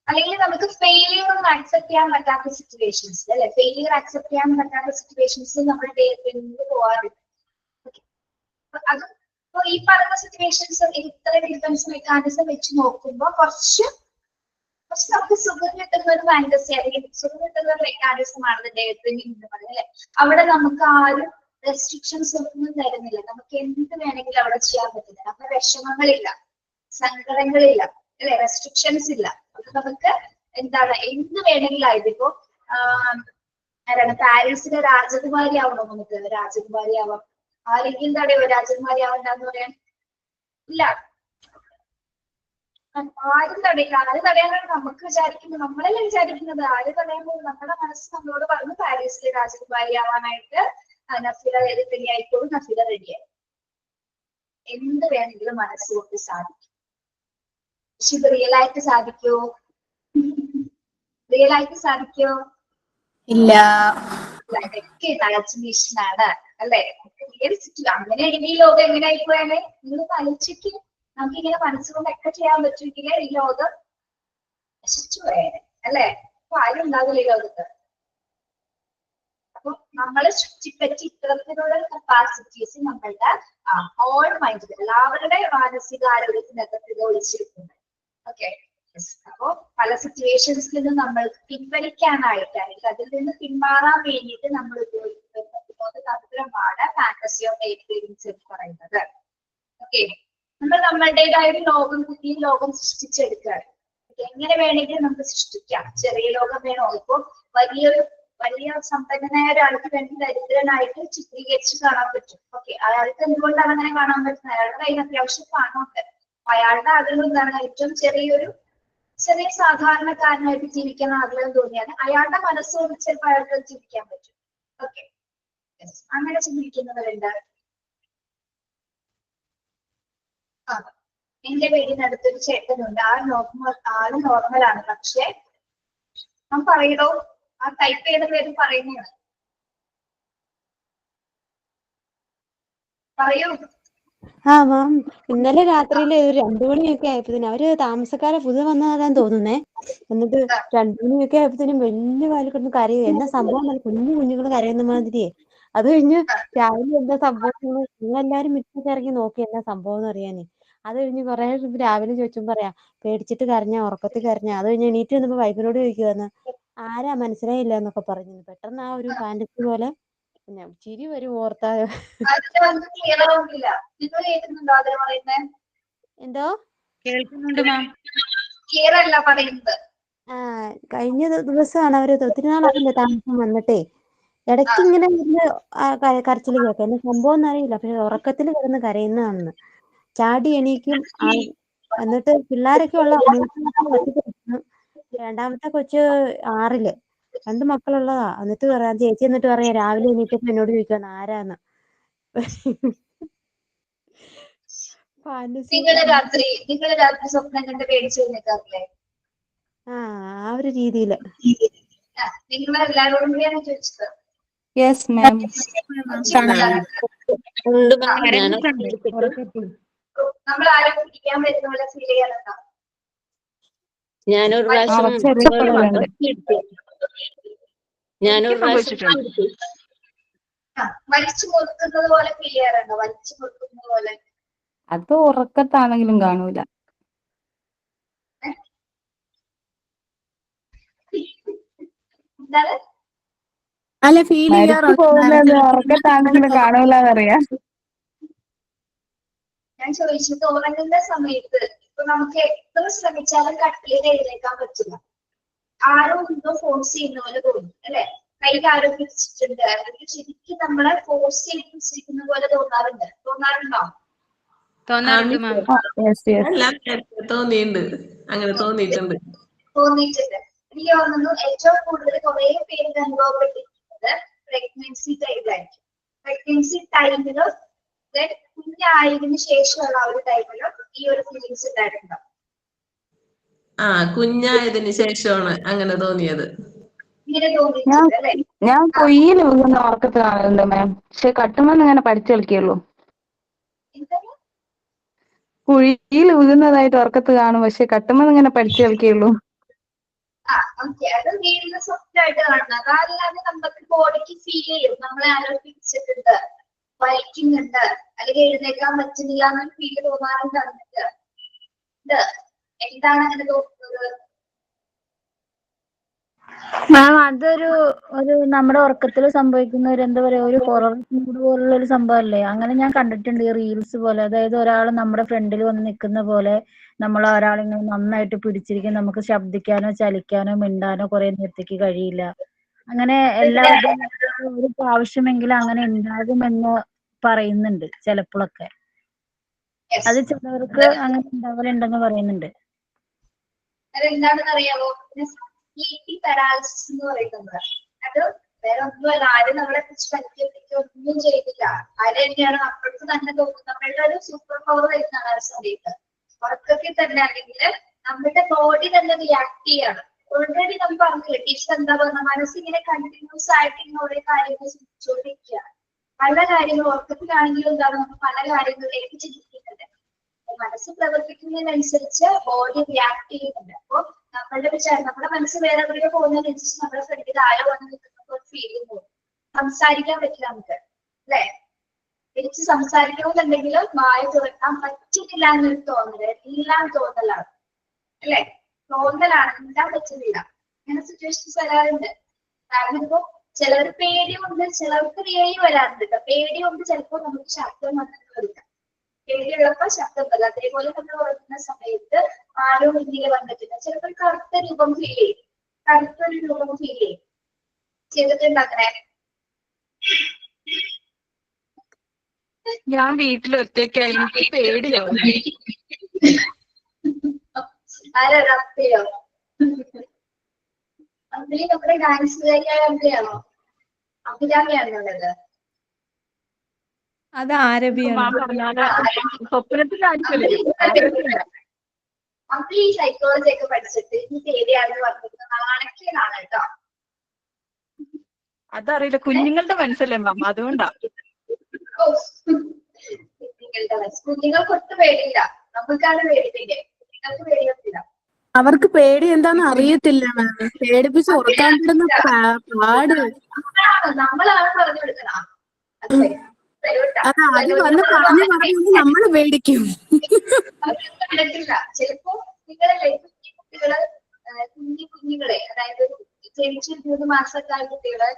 അല്ലെങ്കിൽ നമുക്ക് ഫെയിലിയർ ഒന്നും അക്സെപ്റ്റ് ചെയ്യാൻ പറ്റാത്ത സിറ്റുവേഷൻസ് അല്ലെ? ഫെയിലിയർ അക്സെപ്റ്റ് ചെയ്യാൻ പറ്റാത്ത സിറ്റുവേഷൻസിൽ നമ്മൾ പോകാറുണ്ട്. അത് ഈ പറയുന്ന സിറ്റുവേഷൻസ് ഇത്ര ഡിഫൻസ് മെക്കാനിസം വെച്ച് നോക്കുമ്പോൾ കുറച്ച് നമുക്ക് സുഖം കിട്ടുന്ന ഒരു ഫാന്റസി അല്ലെങ്കിൽ സുഖം കിട്ടുന്ന ഒരു മെക്കാനിസം ആണ് ഡേഡ്രീമിംഗ് എന്ന് പറയുന്നത് അല്ലെ? അവിടെ നമുക്ക് ആരും റെസ്ട്രിക്ഷൻസ് ഒന്നും തരുന്നില്ല. നമുക്ക് എന്ത് വേണമെങ്കിലും അവിടെ ചെയ്യാൻ പറ്റില്ല. നമ്മുടെ വിഷമങ്ങളില്ല, സങ്കടങ്ങളില്ല അല്ലെ? റെസ്ട്രിക്ഷൻസ് ഇല്ല. അത് നമുക്ക് എന്താണ് എന്ത് വേണമെങ്കിലും ആയത്. ഇപ്പോ ആരാണ് പാരീസിലെ രാജകുമാരി ആവണോ? നമുക്ക് രാജകുമാരി ആവാം. ആരെങ്കിലും തടയോ രാജകുമാരി ആവണ്ടെന്ന് പറയാൻ? ഇല്ല, ആരും തടയില്ല. ആര് തടയാനാണ് നമുക്ക് വിചാരിക്കുന്നത്? നമ്മളല്ലേ വിചാരിക്കുന്നത്. ആര് തടയുമ്പോൾ നമ്മുടെ മനസ്സ് നമ്മളോട് പറഞ്ഞു പാരീസിലെ രാജകുമാരി ആവാനായിട്ട് നഫീറ റെഡി ആയിക്കോളും, നഫീറ റെഡിയായി. എന്ത് വേണമെങ്കിലും മനസ്സുകൊണ്ട് സാധിക്കും. പക്ഷെ ഇത് റിയൽ ആയിട്ട് സാധിക്കോ? റിയൽ ആയിട്ട് സാധിക്കോ? ഇല്ല. ഇതൊക്കെ ഇമാജിനേഷനാണ് അല്ലെ? അങ്ങനെയാണെങ്കിൽ ഈ ലോകം എങ്ങനെ ആയിപ്പോയാലേ? നിങ്ങൾ ആലോചിക്ക്, നമുക്ക് ഇങ്ങനെ മനസ്സുകൊണ്ടൊക്കെ ചെയ്യാൻ പറ്റുമെങ്കിൽ ഈ ലോകം നശിച്ചു പോയേനെ അല്ലെ? അപ്പൊ ആരും ഉണ്ടാവില്ല ഈ ലോകത്ത്. അപ്പൊ നമ്മളെ ചുറ്റിപ്പറ്റി ഇത്തരത്തിലുള്ള കപ്പാസിറ്റീസ് നമ്മളുടെ ഓൾ മൈൻഡിൽ എല്ലാവരുടെ മാനസികാരോഗ്യത്തിനകത്ത് ഇത് ഒളിച്ചിരിക്കുന്നത്. ഓക്കെ, അപ്പോ പല സിറ്റുവേഷൻസിൽ നിന്ന് നമ്മൾക്ക് പിൻവലിക്കാനായിട്ട് അല്ലെങ്കിൽ അതിൽ നിന്ന് പിന്മാറാൻ വേണ്ടിയിട്ട് നമ്മൾ ഉപയോഗിക്കുന്ന തന്ത്രമാണ് ഫാന്റസി ഓഫ് ഡേറ്റിംഗ്സ് എന്ന് പറയുന്നത്. ഓക്കെ, നമ്മൾ നമ്മളുടേതായ ഒരു ലോകം, പുതിയ ലോകം സൃഷ്ടിച്ചെടുക്കുകയാണ്. എങ്ങനെ വേണമെങ്കിലും നമുക്ക് സൃഷ്ടിക്കാം. ചെറിയ ലോകം വേണോ? ഇപ്പൊ വലിയ സമ്പന്നനായ ഒരാൾക്ക് വേണ്ടി ദരിദ്രനായിട്ട് ചിത്രീകരിച്ച് കാണാൻ പറ്റും. ഓക്കെ, അയാൾക്ക് എന്തുകൊണ്ടാണ് അങ്ങനെ കാണാൻ പറ്റുന്നത്? അയാളുടെ കയ്യിൽ അത്യാവശ്യം പണമുണ്ട്. അയാളുടെ ആഗ്രഹം എന്താണ്? ഏറ്റവും ചെറിയ സാധാരണക്കാരനായിട്ട് ജീവിക്കാൻ ആഗ്രഹം തോന്നിയാൽ അയാളുടെ മനസ്സോട് ചിലപ്പോൾ അയാൾക്ക് ജീവിക്കാൻ പറ്റും. ഓക്കെ, അങ്ങനെ ചിന്തിക്കുന്നവരുണ്ട്. എന്റെ വീടിനടുത്തൊരു ചേട്ടനുണ്ട്. ആള് നോർമലാണ്. പക്ഷെ ഞാൻ പറയണോ, ആ ടൈപ്പ് ചെയ്ത പേര് പറയുന്നതാണ്. പറയൂ. മാം, ഇന്നലെ രാത്രിയില് ഒരു 2 മണിയൊക്കെ ആയപ്പോഴത്തേനും അവര് താമസക്കാരെ പുതിയ വന്നതാന്ന് തോന്നുന്നേ. എന്നിട്ട് 2 മണിയൊക്കെ ആയപ്പോഴത്തേനും വലിയ വായിൽ കിടന്ന് കരയുക. എന്നാ സംഭവം? കുഞ്ഞുങ്ങൾ കരയുന്ന മാതിരിയേ. അത് കഴിഞ്ഞ് രാവിലെ എന്താ സംഭവം നിങ്ങളെല്ലാരും മിറ്റത്ത് ഇറങ്ങി നോക്കി എന്നാ സംഭവം എന്ന് അറിയാനേ. അത് കഴിഞ്ഞ് കുറെ രാവിലെ ചോദിച്ചും പറയാ പേടിച്ചിട്ട് കരഞ്ഞ, ഉറക്കത്തിൽ കരഞ്ഞ. അത് കഴിഞ്ഞ് എണീറ്റ് വന്നപ്പോ വൈഫിനോട് ചോദിക്കുവാന്ന് ആരാ മനസ്സിലായില്ല എന്നൊക്കെ പറഞ്ഞു. പെട്ടെന്ന് ആ ഒരു ഫാന്റസി പോലെ പിന്നെ ചിരി വരും ഓർത്താ. ക്ലിയർ ആവുന്നില്ല. നിങ്ങൾ കേൾക്കുന്നുണ്ടോ അതിന് പറയുന്നത്? എന്തോ കേൾക്കുന്നുണ്ട് മാം. ക്ലിയർ അല്ല പറയുന്നത്. കഴിഞ്ഞ ദിവസമാണ് അവര് ഒത്തിരി നാളായില്ലേ താമസം വന്നിട്ടേ. ഇടയ്ക്ക് ഇങ്ങനെ കരച്ചില് കേൾക്കാം. എന്നെ സംഭവം ഒന്നും അറിയില്ല. പക്ഷെ ഉറക്കത്തിൽ കിടന്ന് കരയുന്നതാണെന്ന്. ചാടി എണീക്കും. എന്നിട്ട് പിള്ളേരൊക്കെ ഉള്ള രണ്ടാമത്തെ കൊച്ച് 6ല് 2 മക്കളുള്ളതാ. എന്നിട്ട് പറയാം ചേച്ചി, എന്നിട്ട് പറയാ രാവിലെ എണീറ്റപ്പോ എന്നോട് ചോദിക്കാന്ന് ആരാന്ന്. നിങ്ങൾ രാത്രി സ്വപ്നം കണ്ട് പേടിച്ചു നിൽക്കാറില്ലേ? ആ ഒരു രീതിയില്. നിങ്ങൾ എല്ലാവരോടും കൂടിയാണ് ചോദിച്ചത്. Yes ma'am. നമ്മൾ ആരും പിടിക്കാൻ വരുന്ന പോലെ ഫീൽ ചെയ്യാറുണ്ടോ? ഞാനൊരു പ്രാവശ്യം വലിച്ചു മുറുക്കുന്നത് പോലെ ഫീൽ ചെയ്യാറുണ്ടോ? വലിച്ചു മുറുക്കുന്നത് പോലെ. അത് ഉറക്കത്താണെങ്കിലും കാണൂല. എന്താണ്? അല്ല, ഫീൽ മരിച്ചു പോകുന്നത് ഉറക്കത്താണെങ്കിലും കാണൂലെന്നറിയാം. ഞാൻ ചോദിച്ചത് ഉറങ്ങുന്ന സമയത്ത് ഇപ്പൊ നമുക്ക് എത്ര ശ്രമിച്ചാലും കട്ടിലിൽ എഴുന്നേക്കാൻ പറ്റില്ല. ആരോ എന്തോ ഫോഴ്സ് ചെയ്യുന്ന പോലെ തോന്നും അല്ലെ? കൈ ആരോ പിടിച്ചിട്ടുണ്ട്, അല്ലെങ്കിൽ ശരിക്കും നമ്മളെ ഫോഴ്സ് ചെയ്ത് പിടിച്ചിരിക്കുന്ന പോലെ തോന്നാറുണ്ടോ? തോന്നിയിട്ടുണ്ട്. അങ്ങനെ തോന്നിയിട്ടുണ്ട്. എനിക്ക് തോന്നുന്നു ഏറ്റവും കൂടുതൽ കുറെ പേര് അനുഭവപ്പെട്ടിരിക്കുന്നത് പ്രഗ്നൻസി ടൈമിലായിരിക്കും. പ്രഗ്നൻസി ടൈമിലും കുഞ്ഞായതിനു ശേഷമുള്ള ഒരു ടൈമിലും ഈ ഒരു ഫീലിങ്സ് ഉണ്ടായിട്ടുണ്ടോ? കുഞ്ഞായതിനു ശേഷമാണ് അങ്ങനെ തോന്നിയത്. ഇങ്ങനെ തോന്നിയിട്ടുണ്ട് അല്ലെ? ഞാൻ പൊയ്യിൽ വീഴുന്ന ഉറക്കത്ത് കാണലുണ്ട് മാം. പക്ഷെ കട്ടുമെന്ന് ഇങ്ങനെ പഠിച്ചു കളിക്കുള്ളൂ. എന്താണ്? കുഴിയിൽ വീഴുന്നതായിട്ട് ഉറക്കത്ത് കാണും, പക്ഷെ കട്ടുമെന്ന് ഇങ്ങനെ പഠിച്ചു കളിക്കുള്ളൂ. ഓക്കെ, അത് വീഴുന്ന സ്വപ്നമായിട്ട് കാണുന്നത്. അതല്ലാതെ നമുക്ക് ബോഡിക്ക് ഫീൽ ചെയ്യും നമ്മളെ ആരോ പിടിച്ചിട്ടുണ്ട്, വലിക്കുന്നുണ്ട്, അല്ലെങ്കിൽ എഴുന്നേക്കാൻ പറ്റുന്നില്ല എന്നൊരു ഫീല് തോന്നാറുണ്ട്. എന്താണ് അങ്ങനെ തോന്നുന്നത്? മാം, അതൊരു നമ്മുടെ ഉറക്കത്തിൽ സംഭവിക്കുന്ന ഒരു എന്താ പറയാ, ഒരു ഹൊറർ മൂഡ് പോലുള്ള ഒരു സംഭവമല്ലേ? അങ്ങനെ ഞാൻ കണ്ടിട്ടുണ്ട് ഈ റീൽസ് പോലെ. അതായത് ഒരാൾ നമ്മുടെ ഫ്രണ്ടിൽ വന്ന് നിൽക്കുന്ന പോലെ നമ്മൾ ഒരാളിങ്ങനെ നന്നായിട്ട് പിടിച്ചിരിക്കും. നമുക്ക് ശബ്ദിക്കാനോ ചലിക്കാനോ മിണ്ടാനോ കുറെ നേരത്തേക്ക് കഴിയില്ല. അങ്ങനെ എല്ലാവരും ഒരു പ്രാവശ്യമെങ്കിലും അങ്ങനെ ഉണ്ടാകുമെന്ന് പറയുന്നുണ്ട് ചിലപ്പോഴൊക്കെ. അത് ചിലവർക്ക് അങ്ങനെ ഉണ്ടാവലുണ്ടെന്ന് പറയുന്നുണ്ട്. അതെന്താണെന്ന് അറിയാമോ? സ്ലീപ്പിംഗ് പാരാലിസിസ് എന്ന് പറയുന്നത്. അത് വേറെ ഒന്നുമല്ല, ആരും നമ്മളെ കുറിച്ച് പരിചയപ്പെടുത്തി ഒന്നും ചെയ്തില്ല. ആരും തന്നെയാണ് നമ്മൾക്ക് തന്നെ തോന്നുന്നത്. നമ്മളുടെ ഒരു സൂപ്പർ പവർ വരുന്നതാണ് ആ സമയത്ത്. ഉറക്കത്തിൽ തന്നെ അല്ലെങ്കിൽ നമ്മുടെ ബോഡി തന്നെ റിയാക്ട് ചെയ്യാണ്. ഓൾറെഡി നമ്മൾ പറഞ്ഞില്ല, ടീച്ചർ എന്താ പറഞ്ഞ, മനസ്സിങ്ങനെ കണ്ടിന്യൂസ് ആയിട്ട് ഇങ്ങനെ ഓരോ കാര്യങ്ങൾ ചിന്തിച്ചുകൊണ്ടിരിക്കുകയാണ്. പല കാര്യങ്ങളും ഉറക്കത്തിലാണെങ്കിലും എന്താണ് നമ്മൾ പല കാര്യങ്ങളിലേക്ക് ചിന്തിക്കുന്നത്. മനസ്സ് പ്രവർത്തിക്കുന്നതിനനുസരിച്ച് ബോഡി റിയാക്ട് ചെയ്യുന്നുണ്ട്. അപ്പൊ നമ്മുടെ മനസ്സ് വേറെ എവിടെയോ പോകുന്നതിനനുസരിച്ച് നമ്മുടെ ഫ്രണ്ടിൽ ആരോ വന്ന് നിൽക്കുന്ന ഒരു ഫീലിംഗ് പോകും. സംസാരിക്കാൻ പറ്റില്ല നമുക്ക്, അല്ലെ? തിരിച്ച് സംസാരിക്കണമെന്നുണ്ടെങ്കിലും വായ തുറക്കാൻ പറ്റുന്നില്ല എന്നൊരു തോന്നല്, എല്ലാം തോന്നലാണ്, അല്ലെ? തോന്നലാണ്, എന്താ പറ്റുന്നില്ല. അങ്ങനെ സിറ്റുവേഷൻസ് വരാറുണ്ട്. കാരണം ഇപ്പോ ചിലർ പേടി കൊണ്ട്, ചിലർക്ക് റിയലി വരാറുണ്ട്. പേടി കൊണ്ട് ചിലപ്പോൾ നമുക്ക് ശബ്ദം വന്നിട്ട് വരില്ല. പേടിയുള്ളപ്പോ ശബ്ദം വരില്ല. അതേപോലെ നമ്മൾ ഉറങ്ങുന്ന സമയത്ത് ആരോ മുന്നിൽ വന്നിട്ടില്ല, ചിലപ്പോൾ കറുത്ത രൂപം ഫീൽ ചെയ്യും, കറുത്തൊരു രൂപം ഫീൽ ചെയ്യും. ചെയ്തിട്ടുണ്ടാക്കണേ. ഞാൻ വീട്ടിൽ ഒറ്റയ്ക്കായി, എനിക്ക് പേടിയാവും. ആരോ അപ്പയോ അമ്പിളി നമ്മുടെ ഡാൻസുകാരിയായ അമ്പിളിയാണോ? അഭിരാമിയാണുള്ളത്. അത് ആരബിയാണ്. അമ്പിളി ഈ സൈക്കോളജി ഒക്കെ പഠിച്ചിട്ട് ഈ പേടിയാണെന്ന് പറഞ്ഞിട്ട് നാണക്കേടാണ് കേട്ടോ. അതറിയില്ല, കുഞ്ഞുങ്ങളുടെ മനസ്സല്ലേ മാം, അതുകൊണ്ടാ. കുഞ്ഞുങ്ങൾക്ക് ഒട്ടും പേടിയില്ല, നമുക്കാണ് പേടിയില്ലേ? കുഞ്ഞുങ്ങൾക്ക് പേടിയൊന്നുമില്ല. അവർക്ക് പേടി എന്താന്ന് അറിയത്തില്ല മാം. പേടിപ്പിച്ച് ഉറക്കാൻ പറ്റുന്ന പാട്. നമ്മളാണ് പറഞ്ഞു കൊടുക്കണം. അത് അത് വന്ന് പറഞ്ഞു നമ്മള് പേടിക്കും. കണ്ടിട്ടില്ല. ചിലപ്പോ നിങ്ങളല്ലേ കുട്ടികള്, കുഞ്ഞുങ്ങളെ, അതായത് ജനിച്ച് 3 മാസമൊക്കെ ആയ കുട്ടികള്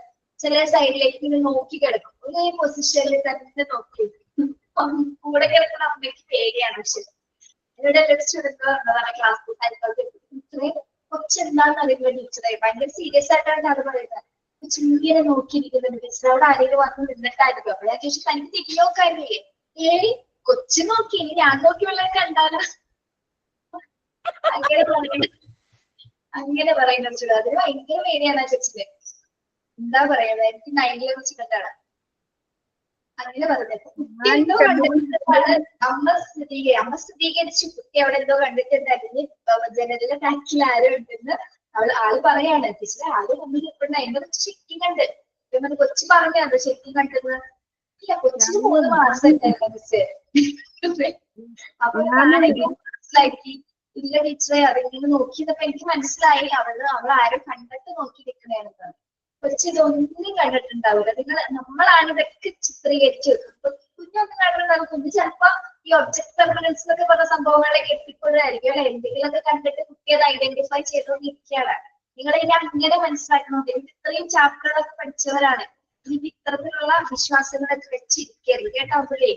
ചില സൈഡിലേക്ക് ഇങ്ങനെ നോക്കി കിടക്കും, ഒരേ പൊസിഷനിൽ തന്നെ നോക്കി. കൂടെ കിടക്കുന്ന അമ്മയ്ക്ക് പേടിയാണ്. പക്ഷെ ഇവിടെ സ്റ്റുഡന്റ് ക്ലാസ് കൊച്ചെന്താന്ന് അറിയുന്ന ടീച്ചറെ ഭയങ്കര സീരിയസ് ആയിട്ടാണ് അത് പറയുന്നത്. ഇങ്ങനെ നോക്കിയിരിക്കുന്നുണ്ട് ടീച്ചർ, അവിടെ ആരെങ്കിലും വന്ന് നിന്നിട്ടായിരിക്കും. അപ്പൊ ഞാൻ ചോദിച്ചു, തനിക്ക് തിരിഞ്ഞോക്കാരില്ലേ? കൊച്ചു നോക്കി, ഇനി ഞാൻ നോക്കി വല്ലതും കണ്ടാലോ? അങ്ങനെ പറയുന്ന ചൂട്, അതിന് ഭയങ്കര പേടിയാണ് ആ ചേച്ചിക്ക്. എന്താ പറയുന്നത്, എനിക്ക് 90 വെച്ച് കണ്ടാണ് അങ്ങനെ പറഞ്ഞത്. കുട്ടി എന്തോ കണ്ടിട്ട് അമ്മ സ്ഥിരീകരിച്ചു, കുട്ടി അവിടെ എന്തോ കണ്ടിട്ടുണ്ടായിരുന്നു, ജനലിന്റെ ബാക്കിൽ ആരോ ഉണ്ടെന്ന് ആള് പറയാണ്. ടീച്ചറെ ആര് നമ്മൾ ഇപ്പോഴും എന്റെ ശരിക്കും കണ്ട് എന്നത് കൊച്ചു പറഞ്ഞത് ശരിക്കും കണ്ടത് ഇല്ല, കൊച്ചിന് 3 മാസം ഉണ്ടായിരുന്നു മിസ്. അപ്പൊ ഞാനെനിക്ക് മനസ്സിലാക്കി, ഇല്ല ടീച്ചറെ അതിങ്ങനെ നോക്കിയപ്പോ എനിക്ക് മനസ്സിലായി അവൾ ആരും കണ്ടിട്ട് നോക്കി നിൽക്കണേന്ന്. കൊച്ചു ഇതൊന്നും കണ്ടിട്ടുണ്ടാവില്ല. നമ്മളാണ് ഇതൊക്കെ ചിത്രീകരിച്ചു വെക്കുന്നത്. കുഞ്ഞൊന്നും കണ്ടിട്ടുണ്ടാവും. കുഞ്ഞ് ചിലപ്പോ ഈ ഒബ്ജക്ട് പെർമനൻസ് എന്നൊക്കെ പറഞ്ഞ സംഭവങ്ങളൊക്കെ എത്തിക്കൊണ്ടായിരിക്കും, അല്ലെ? എന്തെങ്കിലുമൊക്കെ കണ്ടിട്ട് കുട്ടി അത് ഐഡന്റിഫൈ ചെയ്തുകൊണ്ടിരിക്കുകയാണ്. നിങ്ങൾ ഇനി അങ്ങനെ മനസ്സിലാക്കണം. ഇത്രയും ചാപ്റ്ററുകളൊക്കെ പഠിച്ചവരാണ്. ഇനി ഇത്തരത്തിലുള്ള വിശ്വാസങ്ങളൊക്കെ വെച്ചിരിക്കരുത് കേട്ടോ അമ്പിളി.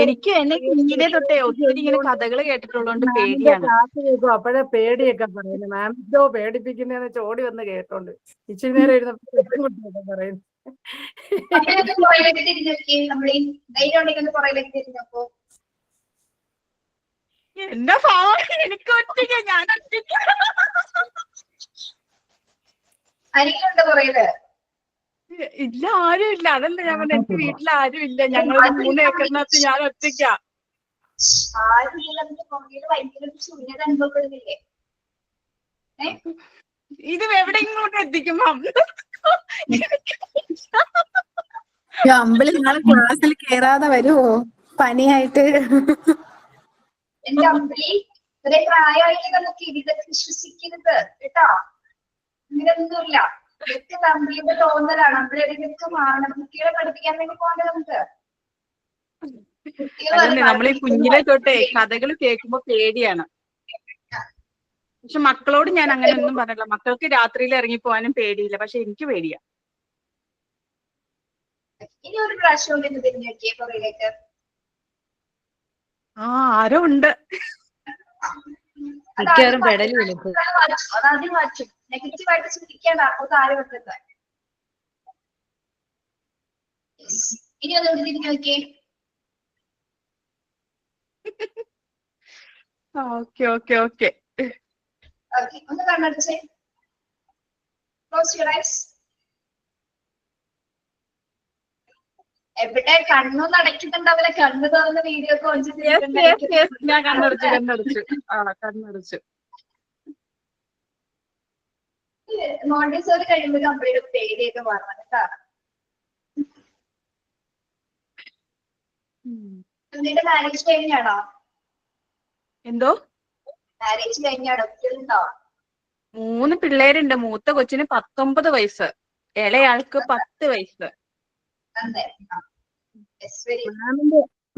എനിക്ക് എന്നെ കുഞ്ഞിനെ തൊട്ടേ ഒത്തിരി ഇങ്ങനെ കഥകൾ കേട്ടിട്ടുള്ളതുകൊണ്ട് പേടിയാണ്. അപ്പോഴേ പേടിയൊക്കെ പറയുന്നു. മാം എന്തോ പേടിപ്പിക്കുന്നതെന്ന് ചോടി വന്ന് കേട്ടോണ്ട് ഇച്ചിരി നേരം ഇരുന്നപ്പോ പറയുന്നു. പുറയിലേക്ക് തിരിഞ്ഞൊക്കെ നമ്മളീ ധൈര്യം ഉണ്ടെങ്കിൽ പുറയിലേക്ക് തിരിഞ്ഞപ്പോ എന്റെ ഭാവം എനിക്ക് ഒറ്റയ്ക്ക്, ഞാൻ ഒറ്റയ്ക്ക്. അരികളുണ്ട് പുറയില്? ഇല്ല, ആരും ഇല്ല. അതല്ല ഞാൻ പറഞ്ഞ, എനിക്ക് വീട്ടിൽ ആരും ഇല്ല. ഞങ്ങൾ 3 ഏക്കറിനകത്ത് ഞാൻ ഒറ്റയ്ക്കാ. ആരും ഇല്ലെന്ന് പുറകില് ഭയങ്കര ശൂന്യത അനുഭവപ്പെടുന്നില്ലേ? ഇത് എവിടെയെങ്കിലും എത്തിക്കും മാം. അമ്പിളി നാളെ ക്ലാസ്സിൽ കേറാതെ വരുവോ പനിയായിട്ട്? എന്റെ അമ്പിളി ഇത്രേ പ്രായമായിട്ട് നമുക്ക് ഇതൊക്കെ വിശ്വസിക്കരുത് കേട്ടോ. അങ്ങനെയൊന്നുമില്ല. ഇതൊക്കെ അമ്പിളിയുടെ തോന്നലാണ്. അമ്പിളി ഇതൊക്കെ മാറണം. കുട്ടികളെ പഠിപ്പിക്കാൻ വേണ്ടി പോകണ്ടേ നമുക്ക്? നമ്മൾ ഈ കുഞ്ഞിലെ തൊട്ടേ കഥകൾ കേൾക്കുമ്പോ പേടിയാണ്. പക്ഷെ മക്കളോട് ഞാൻ അങ്ങനെ ഒന്നും പറഞ്ഞില്ല. മക്കൾക്ക് രാത്രിയിൽ ഇറങ്ങി പോകാനും പേടിയില്ല. പക്ഷെ എനിക്ക് പേടിയാ. ഇനി ഒരു പ്രാവശ്യം കൂടി തിരിഞ്ഞു നോക്കിയേ പുറയിലേക്ക്. ആരോ ഉണ്ട്. മിക്കവാറും പെടലി വിളിക്കും. അതാദ്യം മാറ്റും. നെഗറ്റീവായിട്ട് ചിന്തിക്കേണ്ട. അപ്പൊ ആരും വെക്കുന്നത്. ഇനി ഒന്നുകൂടി തിരിഞ്ഞു നോക്കിയേ. ഓക്കെ ഓക്കെ ഓക്കെ ഓക്കെ, ഒന്ന് കണ്ണടച്ചേ. Close your eyes. എവിടെ കണ്ണൊന്നും അടയ്ക്കുന്നുണ്ടാവില്ല, കണ്ണ് തുറന്ന് വീഡിയോ ഒക്കെ ഞാൻ കണ്ണടച്ചു. കണ്ണടച്ചു. മോണ്ടിസോറി കഴിയുമ്പോൾ നമ്മുടെ പേടിയൊക്കെ മാറണം കേട്ടോ. നിന്റെ മാരേജ് കഴിഞ്ഞാണോ? എന്തോ? മാരേജ് കഴിഞ്ഞാണോ? കുട്ടികളുണ്ടോ? 3 പിള്ളേരുണ്ട്. മൂത്ത കൊച്ചിന് 19 വയസ്സ്, ഇളയാൾക്ക് 10 വയസ്സ്.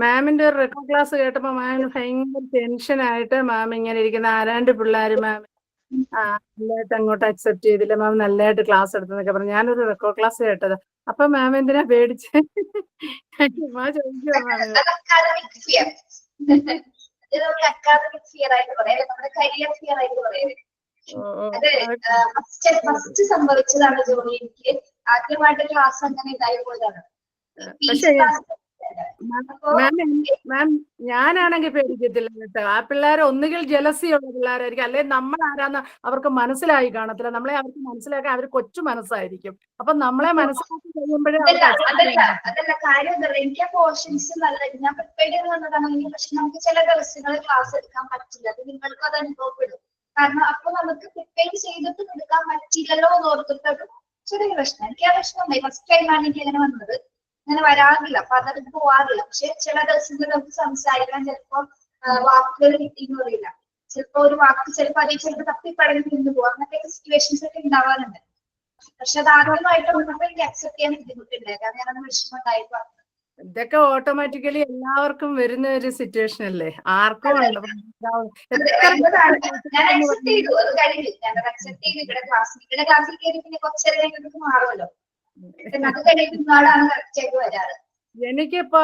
മാമിന്റെ ഒരു റെക്കോർഡ് ക്ലാസ് കേട്ടപ്പോ മാമിന് ഭയങ്കര ടെൻഷനായിട്ട് മാം ഇങ്ങനെ ഇരിക്കുന്ന ആരാണ്ട് പിള്ളേര് മാം നല്ലതായിട്ട് അങ്ങോട്ട് അക്സെപ്റ്റ് ചെയ്തില്ല, മാം നല്ലതായിട്ട് ക്ലാസ് എടുത്തെന്നൊക്കെ പറഞ്ഞു. ഞാനൊരു റെക്കോർഡ് ക്ലാസ് കേട്ടത്. അപ്പൊ മാം എന്തിനാ പേടിച്ച് അക്കാദമിക് ഫിയർ ആയിട്ട് പറയാം, നമ്മുടെ കരിയർ ഫിയർ ആയിട്ട് പറയാം. അത് ഫസ്റ്റ് സംഭവിച്ചതാണ് ജോലി. എനിക്ക് ആദ്യമായിട്ട് ക്ലാസ് അങ്ങനെ ഇതായി പോയതാണ്. പക്ഷേ മാം ഞാനാണെങ്കിൽ പേടിക്കത്തില്ല കേട്ടോ. ആ പിള്ളേർ ഒന്നുകിൽ ജലസിയുള്ള പിള്ളേരായിരിക്കും, അല്ലെങ്കിൽ നമ്മൾ ആരാന്ന് അവർക്ക് മനസ്സിലായി കാണത്തില്ല. നമ്മളെ അവർക്ക് മനസ്സിലാക്കാൻ അവർ കൊച്ചു മനസ്സായിരിക്കും. അപ്പൊ നമ്മളെ മനസ്സിലാക്കി കഴിയുമ്പോഴേ അതല്ല കാര്യം എന്താ പറയുക, എനിക്ക് ആ പോർഷൻസ് നല്ല ഞാൻ പ്രിപ്പയർ ചെയ്ത് വന്നതാണെങ്കിൽ, പക്ഷെ നമുക്ക് ചില ദിവസങ്ങളിൽ ക്ലാസ് എടുക്കാൻ പറ്റില്ല. അത് നിങ്ങൾക്കും അത് അനുഭവപ്പെടും. കാരണം അപ്പൊ നമുക്ക് പ്രിപ്പയർ ചെയ്തിട്ട് എടുക്കാൻ പറ്റില്ലല്ലോ എന്ന് ഓർത്തിട്ടൊരു ചെറിയ പ്രശ്നം. എനിക്ക് ആ പ്രശ്നം ഉണ്ടായി. ഫസ്റ്റ് ടൈമാണ് എനിക്ക് അങ്ങനെ വന്നത്. അങ്ങനെ വരാറില്ല, അപ്പൊ അതെടുത്ത് പോവാറില്ല. പക്ഷെ ചില ദിവസങ്ങളിൽ നമുക്ക് സംസാരിക്കാൻ ചിലപ്പോ വാക്കുകൾ കിട്ടിയെന്ന് പറയില്ല. ചിലപ്പോ ഒരു വാക്ക് ചിലപ്പോ അതേ ചിലപ്പോൾ തപ്പിപ്പടങ്ങി നിന്ന് പോവാം. അങ്ങനത്തെ സിറ്റുവേഷൻസ് ഒക്കെ ഉണ്ടാവാറുണ്ട്. പക്ഷെ അത് ആദ്യമായിട്ട് വന്നപ്പോ എനിക്ക് അക്സെപ്റ്റ് ചെയ്യാൻ ബുദ്ധിമുട്ടുണ്ടായി. കാരണം ഞാനത് വിഷമം ഉണ്ടായി പറഞ്ഞു. ഇതൊക്കെ ഓട്ടോമാറ്റിക്കലി എല്ലാവർക്കും വരുന്ന ഒരു സിറ്റുവേഷൻ അല്ലേ, ആർക്കും ഞാൻ അക്സെപ്റ്റ് ചെയ്തു, അത് കഴിഞ്ഞു. ഞാനത് അക്സെപ്റ്റ് ചെയ്തു. ഇവിടെ ക്ലാസ്സിൽ കയറി പിന്നെ കുറച്ചേരം കഴിഞ്ഞിട്ട് മാറുമല്ലോ. അത് കഴിഞ്ഞിട്ട് നാളാണ് കറക്റ്റായിട്ട് വരാറ്. എനിക്കിപ്പോ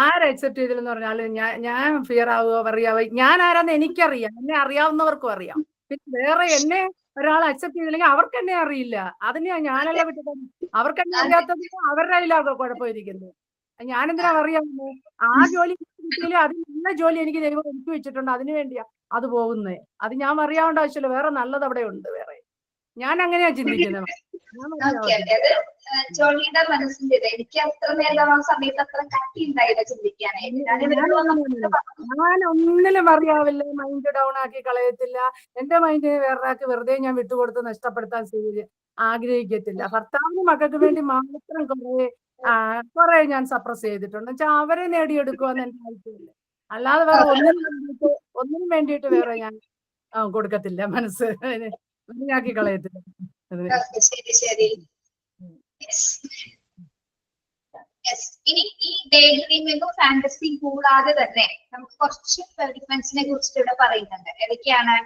ആര് അക്സെപ്റ്റ് ചെയ്തില്ലെന്ന് പറഞ്ഞാല് ഞാൻ ഫിയർ ആവുക പറയാവോ, ഞാൻ ആരാന്ന് എനിക്കറിയാം, എന്നെ അറിയാവുന്നവർക്കും അറിയാം. പിന്നെ വേറെ എന്നെ ഒരാൾ അക്സെപ്റ്റ് ചെയ്തില്ലെങ്കിൽ അവർക്ക് എന്നെ അറിയില്ല. അതിന് ഞാനല്ല വിട്ടത്. അവർക്ക് എന്നെ അറിയാത്തത് അവരുടെ കയ്യിലാകെ കുഴപ്പമിരിക്കുന്നത്. ഞാനെന്തിനാ അറിയാവുന്നത്? ആ ജോലി കിട്ടിയാലും അത് നല്ല ജോലി എനിക്ക് ദൈവം എനിക്ക് വെച്ചിട്ടുണ്ട്, അതിനു വേണ്ടിയാ അത് പോകുന്നത്. അത് ഞാൻ അറിയാവേണ്ട ആവശ്യമില്ല, വേറെ നല്ലത് അവിടെ ഉണ്ട്. വേറെ ഞാൻ അങ്ങനെയാ ചിന്തിക്കുന്നത്. ജോലിയുടെ മനസ്സിന്റെ എനിക്ക് അത്ര നേരം ആ സമയത്ത് അത്ര കട്ടി ഉണ്ടായില്ല ചിന്തിക്കാനായിട്ട്. ഞാൻ ഒന്നിലും അറിയാവില്ല, മൈൻഡ് ഡൗൺ ആക്കി കളയത്തില്ല. എന്റെ മൈൻഡ് വേറൊരാൾക്ക് വെറുതെ ഞാൻ വിട്ടുകൊടുത്ത് നഷ്ടപ്പെടുത്താൻ ആഗ്രഹിക്കത്തില്ല. ഭർത്താവിന് മക്കൾക്ക് വേണ്ടി മാത്രം കുറെ ഞാൻ സപ്രസ് ചെയ്തിട്ടുണ്ട്. വെച്ചാൽ അവരെ നേടിയെടുക്കുവാന്ന് എന്റെ ആവശ്യമില്ല. അല്ലാതെ വേറെ ഒന്നിനും വേണ്ടിയിട്ട് വേറെ ഞാൻ കൊടുക്കത്തില്ല. മനസ്സ് ആക്കി കളയത്തില്ല. ശരി ശരി. ഇനി ഈ ഡേ ഡ്രീമിങ്ങും ഫാന്റസിയും കൂടാതെ തന്നെ നമുക്ക് കുറച്ച് ഡിഫറൻസിനെ കുറിച്ചിട്ട് ഇവിടെ പറയുന്നുണ്ട്. ഏതൊക്കെയാണ്?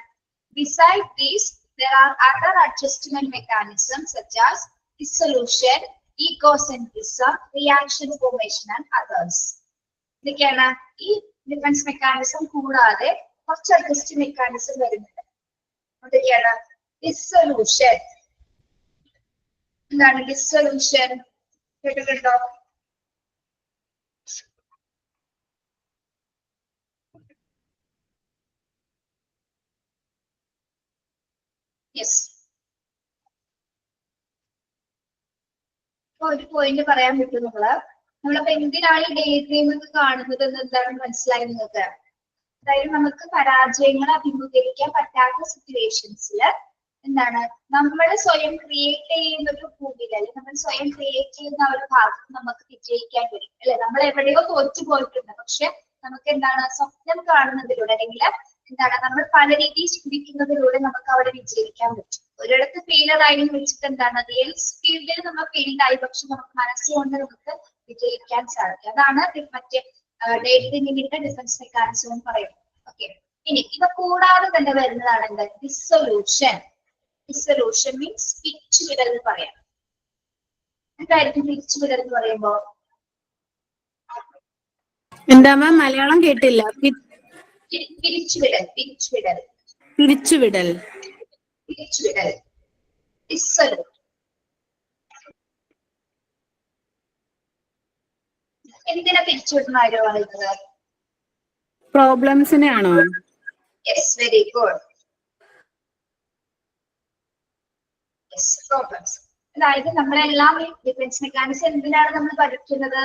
Beside these there are other adjustment mechanisms such as dissolution, ecocentrism, reaction formation and others. ഇതൊക്കെയാണ് ഈ ഡിഫറൻസ് മെക്കാനിസം കൂടാതെ കുറച്ച് അഡ്ജസ്റ്റ് മെക്കാനിസം വരുന്നുണ്ട്. അതൊക്കെയാണ് ഡിസൊല്യൂഷൻ. എന്താണ് ഡിസൊല്യൂഷൻ? കേട്ടിട്ടുണ്ടോ? യെസ്. ഒരു പോയിന്റ് പറയാൻ പറ്റും. നമ്മളിപ്പോ എന്തിനാണ് ഈ ഡേ ഡ്രീം ഒക്കെ കാണുന്നത് എന്ന് എന്താണ് മനസ്സിലായി നിങ്ങൾക്ക്? അതായത് നമുക്ക് പരാജയങ്ങളെ അഭിമുഖീകരിക്കാൻ പറ്റാത്ത സിറ്റുവേഷൻസിൽ എന്താണ് നമ്മൾ സ്വയം ക്രിയേറ്റ് ചെയ്യുന്ന ഒരു ഭൂമിയിൽ, അല്ലെങ്കിൽ നമ്മൾ സ്വയം ക്രിയേറ്റ് ചെയ്യുന്ന ഒരു ഭാഗത്ത് നമുക്ക് വിജയിക്കാൻ കഴിയും അല്ലെ? നമ്മൾ എവിടെയോ തോറ്റു പോയിട്ടുണ്ട്, പക്ഷെ നമുക്ക് എന്താണ് സ്വപ്നം കാണുന്നതിലൂടെ, അല്ലെങ്കിൽ എന്താണ് നമ്മൾ പല രീതിയിൽ ചിന്തിക്കുന്നതിലൂടെ നമുക്ക് അവിടെ വിജയിക്കാൻ പറ്റും. ഒരിടത്ത് ഫെയിലർ ആയി വെച്ചിട്ട് എന്താണ് റിയൽ ഫീൽഡിൽ നമ്മൾ ഫെയിൽഡ് ആയി, പക്ഷെ നമുക്ക് മനസ്സുകൊണ്ട് നമുക്ക് വിജയിക്കാൻ സാധിക്കും. അതാണ് മറ്റേ ഡേ ഡ്രീമിങ്ങിന്റെ ഡിഫറൻസ് മെക്കാനിസം എന്ന് പറയുന്നത്. ഓക്കെ. ഇനി ഇവ കൂടാതെ തന്നെ വരുന്നതാണ് എന്താ? ഡിസൊല്യൂഷൻ. ഡിസൊല്യൂഷൻ മീൻസ് പിരിച്ചുവിടൽ എന്ന് പറയാം. എന്തായിരിക്കും പിരിച്ചുവിടൽ എന്ന് പറയുമ്പോ? എന്താ മാം? മലയാളം കേട്ടില്ല. പിരിച്ചുവിടൽ. പിരിച്ചുവിടൽ. പിരിച്ചുവിടൽ. പിരിച്ചുവിടൽ. ഡിസൊല്യൂട്ട്. എന്തിനാ പിരിച്ചുവിടുന്ന ആരോ പറയുന്നത്? പ്രോബ്ലംസ്. അതായത് നമ്മളെല്ലാം ഈ ഡിഫൻസ് മെക്കാനിസം എന്തിനാണ് നമ്മൾ പഠിക്കുന്നത്?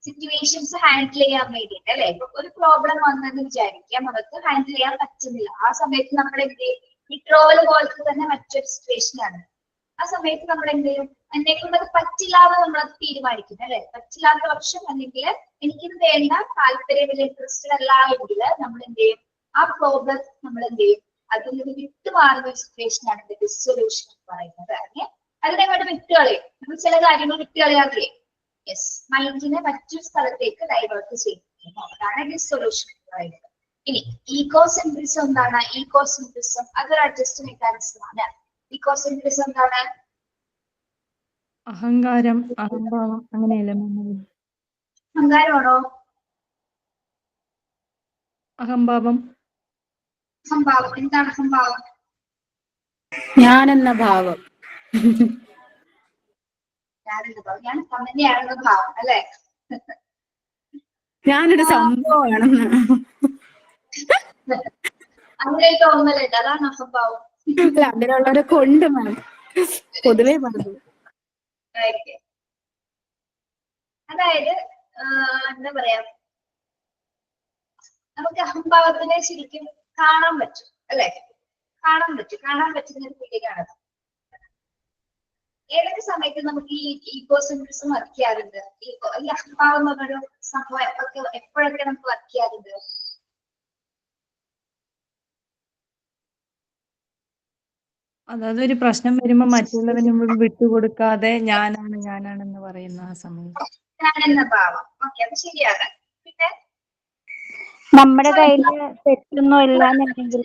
സിറ്റുവേഷൻസ് ഹാൻഡിൽ ചെയ്യാൻ വേണ്ടിയിട്ട് അല്ലെ. ഇപ്പൊ ഒരു പ്രോബ്ലം വന്നെന്ന് വിചാരിക്കാം, നമുക്ക് ഹാൻഡിൽ ചെയ്യാൻ പറ്റുന്നില്ല. ആ സമയത്ത് നമ്മൾ എന്ത് ചെയ്യും? വിഡ്രോവൽ പോലത്തെ തന്നെ മറ്റൊരു സിറ്റുവേഷൻ ആണ്. ആ സമയത്ത് നമ്മൾ എന്ത് ചെയ്യും? എന്നെ കൊണ്ട് അത് പറ്റില്ലാതെ നമ്മളത് തീരുമാനിക്കും അല്ലെ. പറ്റില്ലാത്ത പക്ഷം അല്ലെങ്കിൽ എനിക്കിത് വേണ്ട, താല്പര്യമില്ല, ഇൻട്രസ്റ്റഡ് അല്ല എങ്കിൽ നമ്മൾ എന്ത് ചെയ്യും? ആ പ്രോബ്ലം നമ്മൾ എന്ത് ചെയ്യും? അതിൽ നിന്ന് വിട്ടുമാറുന്ന ഒരു സിറ്റുവേഷൻ ആണ് ഡിസൊല്യൂഷൻ എന്ന് പറയുന്നത്. അതിനെങ്ങോട്ട് വിട്ടുകളയും. നമ്മൾ ചില കാര്യങ്ങൾ വിട്ടുകളയാറില്ലേ? യെസ്, മൈൻഡിനെ മറ്റൊരു സ്ഥലത്തേക്ക് ഡൈവേർട്ട് ചെയ്യുന്നു. അതാണ് ഡിസൊല്യൂഷൻ എന്ന് പറയുന്നത്. ഇനി ഈഗോസെൻട്രിസം എന്താണ്? ഈഗോസെൻട്രിസം അതൊരു അഡ്ജസ്റ്റ് മെക്കാനിസം ആണ്. ഈഗോസെൻട്രിസം എന്താണ്? അഹങ്കാരം, അഹംഭാവം അങ്ങനെയല്ലേ? അഹങ്കാരമാണോ? അഹംഭാവം. അഹംഭാവം. എന്താണ് അഹംഭാവം? ഞാനെന്ന ഭാവം. ഞാനെന്ന ഭാവം. ഞാൻ തന്നെയാണെന്ന ഭാവം അല്ലെ. ഞാനൊരു സംഭവമാണെന്ന്. അങ്ങനെ തോന്നലുണ്ട്, അതാണ് അഹംഭാവം. അല്ല, അങ്ങനെയുള്ളവരൊക്കെ ഉണ്ട് മാം, പൊതുവേ പറഞ്ഞു. അതായത് എന്താ പറയാ, നമുക്ക് അഹംഭാവത്തിനെ ശരിക്കും കാണാൻ പറ്റും അല്ലെ. കാണാൻ പറ്റുന്ന ഒരു ഫീലിംഗാണ്. ഏതൊക്കെ സമയത്ത് നമുക്ക് ഈ ഈഗോസെൻട്രിസം വർക്ക് ചെയ്യാറുണ്ട്? ഈ അഹംഭാവം എന്നൊരു സംഭവം എപ്പോഴൊക്കെ നമുക്ക് വർക്ക് ചെയ്യാറുണ്ട്? അതായത് ഒരു പ്രശ്നം വരുമ്പോ മറ്റുള്ളവന് മുമ്പിൽ വിട്ടുകൊടുക്കാതെ ഞാനാണെന്ന് പറയുന്ന ആ സമയത്ത്. ഞാനെന്ന ഭാവം. ഓക്കെ, അത് ശരിയാണ്. പിന്നെ നമ്മുടെ കയ്യില് തെറ്റൊന്നും ഇല്ലാന്നുണ്ടെങ്കിൽ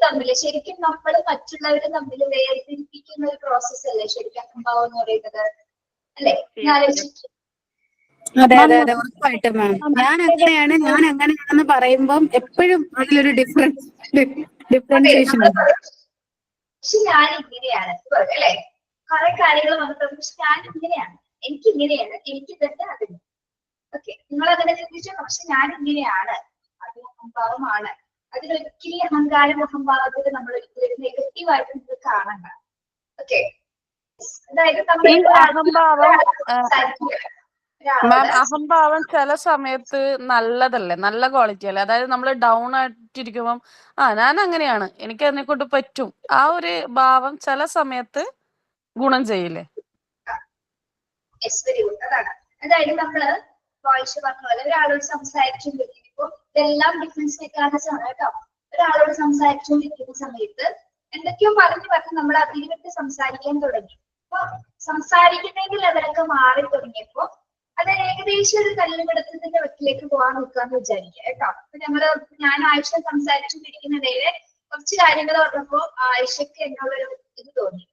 തമ്മില് ശരിക്കും നമ്മൾ മറ്റുള്ളവരും തമ്മിൽ വേർതിരിപ്പിക്കുന്ന ഒരു പ്രോസസ് അല്ലേ ശരിക്കും അഹംഭാവം എന്ന് പറയുന്നത് അല്ലെ? അതെ അതെ അതെ, ഉറപ്പായിട്ടും മാം. ഞാൻ അങ്ങനെയാണെന്ന് പറയുമ്പം എപ്പോഴും അതിലൊരു ഡിഫറൻസിയേഷൻ ഉണ്ട്. പക്ഷെ ഞാൻ ഇങ്ങനെയാണ് അല്ലെ. കുറെ കാര്യങ്ങൾ വന്നിട്ട് പക്ഷെ ഞാൻ ഇങ്ങനെയാണ്, എനിക്ക് ഇങ്ങനെയാണ്, എനിക്ക് തന്നെ അതിന്. ഓക്കെ, നിങ്ങൾ അങ്ങനെ ചിന്തിച്ചു. പക്ഷെ ഞാൻ ഇങ്ങനെയാണ്, അത് അഹംഭാവമാണ്. അതിലൊരിക്കലും അഹങ്കാരം അഹംഭാവത്തിൽ നമ്മൾ ഒരിക്കലും നെഗറ്റീവായിട്ട് നമുക്ക് കാണണ്ട. ഓക്കെ, അതായത് അഹംഭാവം ചില സമയത്ത് നല്ലതല്ലേ, നല്ല ക്വാളിറ്റി അല്ലേ? അതായത് നമ്മൾ ഡൗൺ ആയിട്ടിരിക്കുമ്പം ഞാൻ അങ്ങനെയാണ്, എനിക്ക് അതിനെ കൊണ്ട് പറ്റും, ആ ഒരു ഭാവം ചില സമയത്ത് ഗുണം ചെയ്യില്ലേ? അതാണ്. അതായത് നമ്മള് വോയിസ് പറഞ്ഞ പോലെ ഒരാളോട് സംസാരിച്ചുകൊണ്ടിരിക്കുമ്പോൾ ഇതെല്ലാം ഡിഫറൻസ് മെക്കാനിസം ആണ് കേട്ടോ. ഒരാളോട് സംസാരിച്ചുകൊണ്ടിരിക്കുന്ന സമയത്ത് എന്തൊക്കെയോ പറഞ്ഞു നമ്മൾ അതിലിട്ട് സംസാരിക്കാൻ തുടങ്ങി. അപ്പൊ സംസാരിക്കുന്നതിന്റെ ലെവലൊക്കെ മാറി തുടങ്ങിയപ്പോ അത് ഏകദേശം ഒരു തല്ലുപിടുത്തത്തിന്റെ വെക്കിലേക്ക് പോകാൻ നിൽക്കാന്ന് വിചാരിക്കുക കേട്ടോ. അപ്പൊ ഞാൻ ആയിഷ സംസാരിച്ചുകൊണ്ടിരിക്കുന്നതിലെ കുറച്ച് കാര്യങ്ങൾ പറഞ്ഞപ്പോ ആയിഷക്ക് എന്നോടൊരു ഇത് തോന്നി.